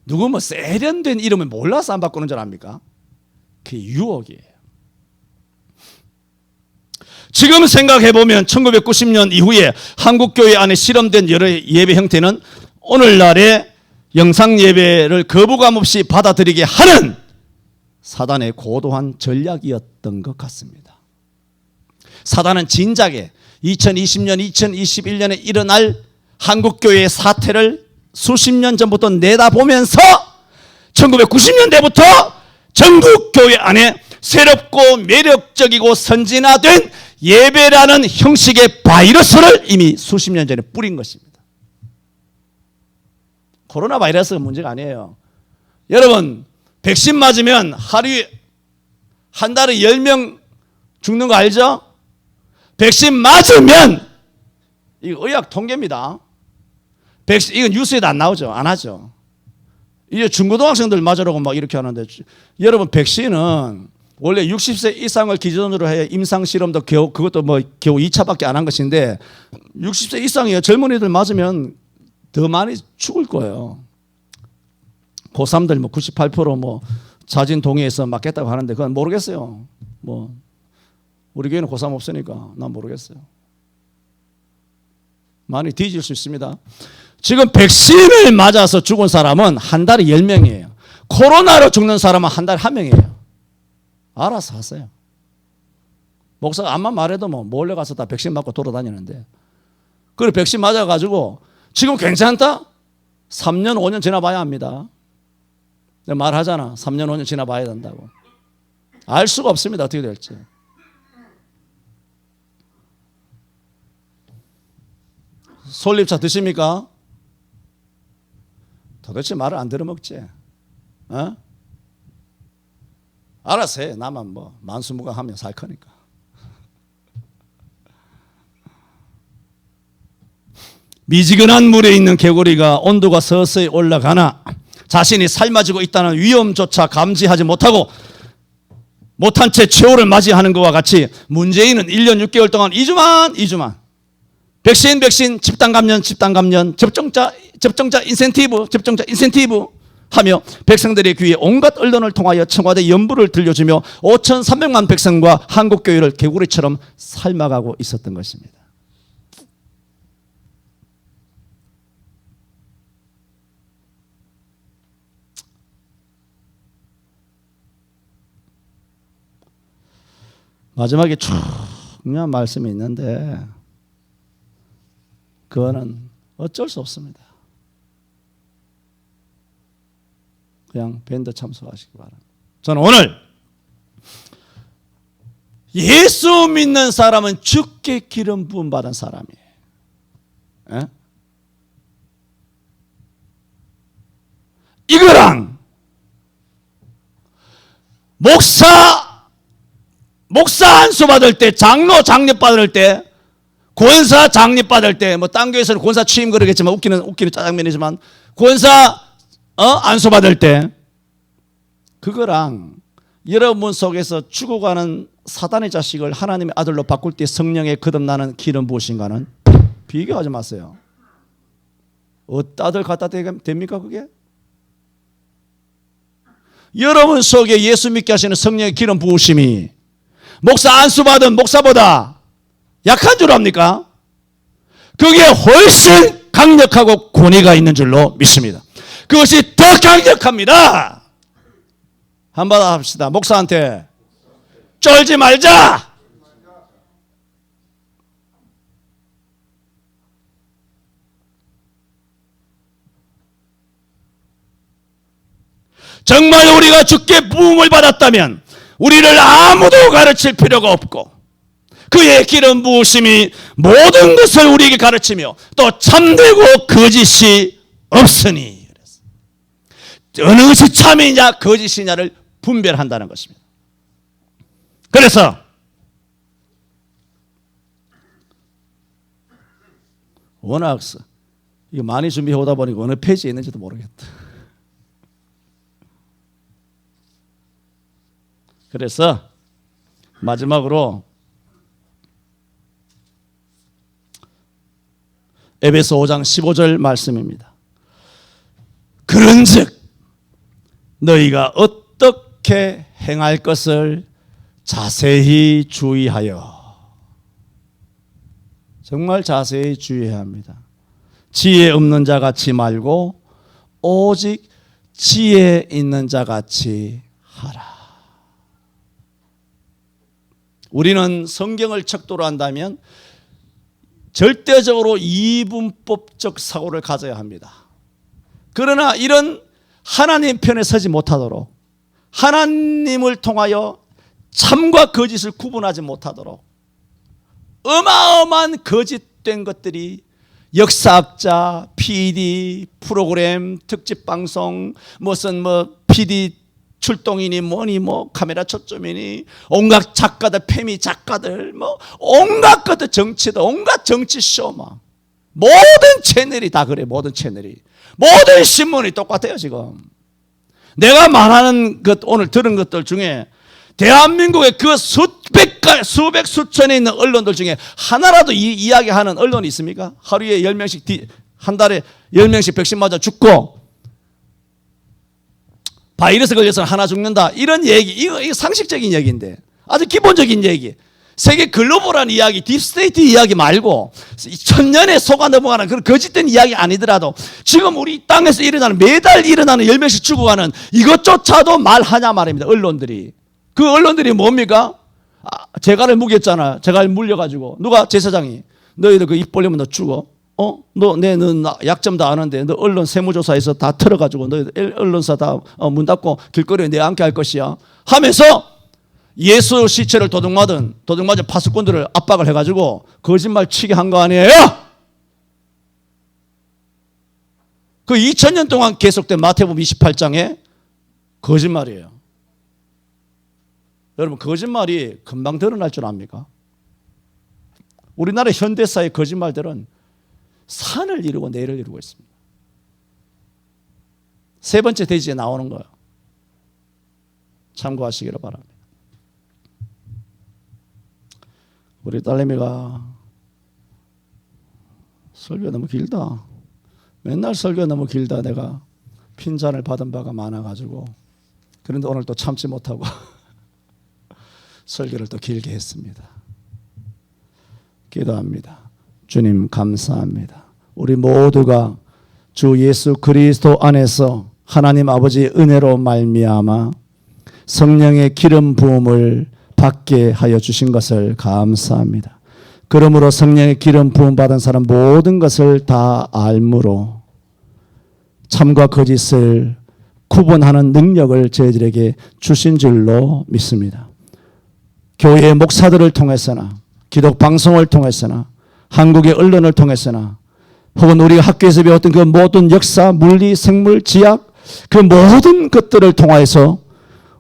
A: 누구 뭐 세련된 이름을 몰라서 안 바꾸는 줄 압니까? 그게 유혹이에요. 지금 생각해보면 1990년 이후에 한국교회 안에 실험된 여러 예배 형태는 오늘날의 영상 예배를 거부감 없이 받아들이게 하는 사단의 고도한 전략이었던 것 같습니다. 사단은 진작에 2020년, 2021년에 일어날 한국교회의 사태를 수십 년 전부터 내다보면서 1990년대부터 전국교회 안에 새롭고 매력적이고 선진화된 예배라는 형식의 바이러스를 이미 수십 년 전에 뿌린 것입니다. 코로나 바이러스가 문제가 아니에요. 여러분, 백신 맞으면 하루에 한 달에 10명 죽는 거 알죠? 백신 맞으면, 이거 의학 통계입니다. 백신, 이건 뉴스에도 안 나오죠. 안 하죠. 이제 중고등학생들 맞으라고 막 이렇게 하는데, 여러분 백신은 원래 60세 이상을 기준으로 해 임상 실험도 겨우 그것도 뭐 겨우 2차밖에 안 한 것인데 60세 이상이요 젊은이들 맞으면 더 많이 죽을 거예요. 고3들 뭐 98% 자진 동의해서 맞겠다고 하는데 그건 모르겠어요. 뭐 우리 교회는 고3 없으니까 난 모르겠어요. 많이 뒤질 수 있습니다. 지금 백신을 맞아서 죽은 사람은 한 달에 10명이에요. 코로나로 죽는 사람은 한 달에 1명이에요. 알아서 하세요. 목사가 암만 말해도 몰래 가서 다 백신 맞고 돌아다니는데, 그리고 백신 맞아가지고 지금 괜찮다? 3년 5년 지나봐야 합니다. 내가 말하잖아. 3년 5년 지나봐야 된다고. 알 수가 없습니다. 어떻게 될지. 솔잎차 드십니까? 도대체 말을 안 들어먹지. 어? 알아서 해. 나만 만수무강하면 살 거니까. 미지근한 물에 있는 개구리가 온도가 서서히 올라가나 자신이 삶아지고 있다는 위험조차 감지하지 못하고 못한 채 최후를 맞이하는 것과 같이 문재인은 1년 6개월 동안 2주만 백신 집단 감염 접종자 인센티브 하며 백성들의 귀에 온갖 언론을 통하여 청와대 연부를 들려주며 5,300만 백성과 한국교회를 개구리처럼 삶아가고 있었던 것입니다. 마지막에 중요한 말씀이 있는데 그거는 어쩔 수 없습니다. 그냥 밴드 참석하시기 바랍니다. 저는 오늘 예수 믿는 사람은 주께 기름 부음 받은 사람이에요. 에? 이거랑 목사 안수 받을 때, 장로 장립 받을 때, 권사 장립 받을 때, 딴 교회에서는 권사 취임 그러겠지만 웃기는 짜장면이지만 권사 안수 받을 때, 그거랑 여러분 속에서 죽어가는 사단의 자식을 하나님의 아들로 바꿀 때 성령의 거듭나는 기름 부으신가는 비교하지 마세요. 어디다 갖다 됩니까 그게? 여러분 속에 예수 믿게 하시는 성령의 기름 부으심이 목사 안수 받은 목사보다 약한 줄 압니까? 그게 훨씬 강력하고 권위가 있는 줄로 믿습니다. 그것이 더 강력합니다. 한번 합시다. 목사한테 쫄지 말자. 정말 우리가 주께 부음을 받았다면 우리를 아무도 가르칠 필요가 없고 그의 기름 부으심이 모든 것을 우리에게 가르치며 또 참되고 거짓이 없으니 어느 것이 참이냐 거짓이냐를 분별한다는 것입니다. 그래서 워낙 이거 많이 준비해 오다 보니까 어느 페이지에 있는지도 모르겠다. 그래서 마지막으로 에베소 5장 15절 말씀입니다. 그런즉 너희가 어떻게 행할 것을 자세히 주의하여, 정말 자세히 주의해야 합니다. 지혜 없는 자 같이 말고 오직 지혜 있는 자 같이 하라. 우리는 성경을 척도로 한다면 절대적으로 이분법적 사고를 가져야 합니다. 그러나 이런 하나님 편에 서지 못하도록, 하나님을 통하여 참과 거짓을 구분하지 못하도록 어마어마한 거짓된 것들이 역사학자, PD, 프로그램, 특집방송, 무슨 PD 출동이니 뭐니 카메라 초점이니 온갖 작가들, 페미 작가들, 온갖 것들, 정치도 온갖 정치쇼 모든 채널이 다 그래. 모든 채널이, 모든 신문이 똑같아요. 지금 내가 말하는 것, 오늘 들은 것들 중에 대한민국의 그 수백 수천에 있는 언론들 중에 하나라도 이 이야기하는 언론이 있습니까? 하루에 10명씩, 한 달에 10명씩 백신 맞아 죽고 바이러스 걸려서 하나 죽는다, 이런 얘기, 이거 상식적인 얘기인데, 아주 기본적인 얘기, 세계 글로벌한 이야기, 딥스테이트 이야기 말고 천년에 속아 넘어가는 그런 거짓된 이야기 아니더라도 지금 우리 땅에서 일어나는, 매달 일어나는 10명씩 죽어가는 이것조차도 말하냐 말입니다. 언론들이. 그 언론들이 뭡니까? 재갈을 무겼잖아. 재갈 물려가지고 누가? 제사장이 너희들 그 입 벌리면 너 죽어. 너 약점 다 아는데 너 언론 세무조사에서 다 틀어가지고 너희들 언론사 다 문 닫고 길거리에 내앉게 할 것이야 하면서 예수 시체를 도둑맞은 파수꾼들을 압박을 해가지고 거짓말 치게 한 거 아니에요? 그 2000년 동안 계속된 마태복음 28장의 거짓말이에요. 여러분, 거짓말이 금방 드러날 줄 압니까? 우리나라 현대사의 거짓말들은 산을 이루고 내를 이루고 있습니다. 세 번째 대지에 나오는 거예요. 참고하시기를 바랍니다. 우리 딸내미가 설교가 너무 길다, 맨날 설교가 너무 길다, 내가 핀잔을 받은 바가 많아가지고, 그런데 오늘 또 참지 못하고 설교를 또 길게 했습니다. 기도합니다. 주님 감사합니다. 우리 모두가 주 예수 그리스도 안에서 하나님 아버지의 은혜로 말미암아 성령의 기름 부음을 받게 하여 주신 것을 감사합니다. 그러므로 성령의 기름 부음 받은 사람 모든 것을 다 알므로 참과 거짓을 구분하는 능력을 저희들에게 주신 줄로 믿습니다. 교회의 목사들을 통해서나 기독 방송을 통해서나 한국의 언론을 통해서나 혹은 우리가 학교에서 배웠던 그 모든 역사, 물리, 생물, 지학, 그 모든 것들을 통하여서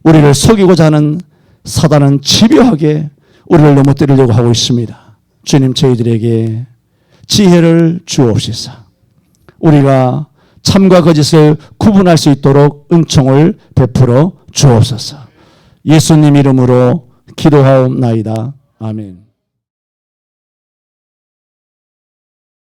A: 우리를 속이고자 하는 사단은 집요하게 우리를 넘어뜨리려고 하고 있습니다. 주님, 저희들에게 지혜를 주옵소서. 우리가 참과 거짓을 구분할 수 있도록 은총을 베풀어 주옵소서. 예수님 이름으로 기도하옵나이다. 아멘.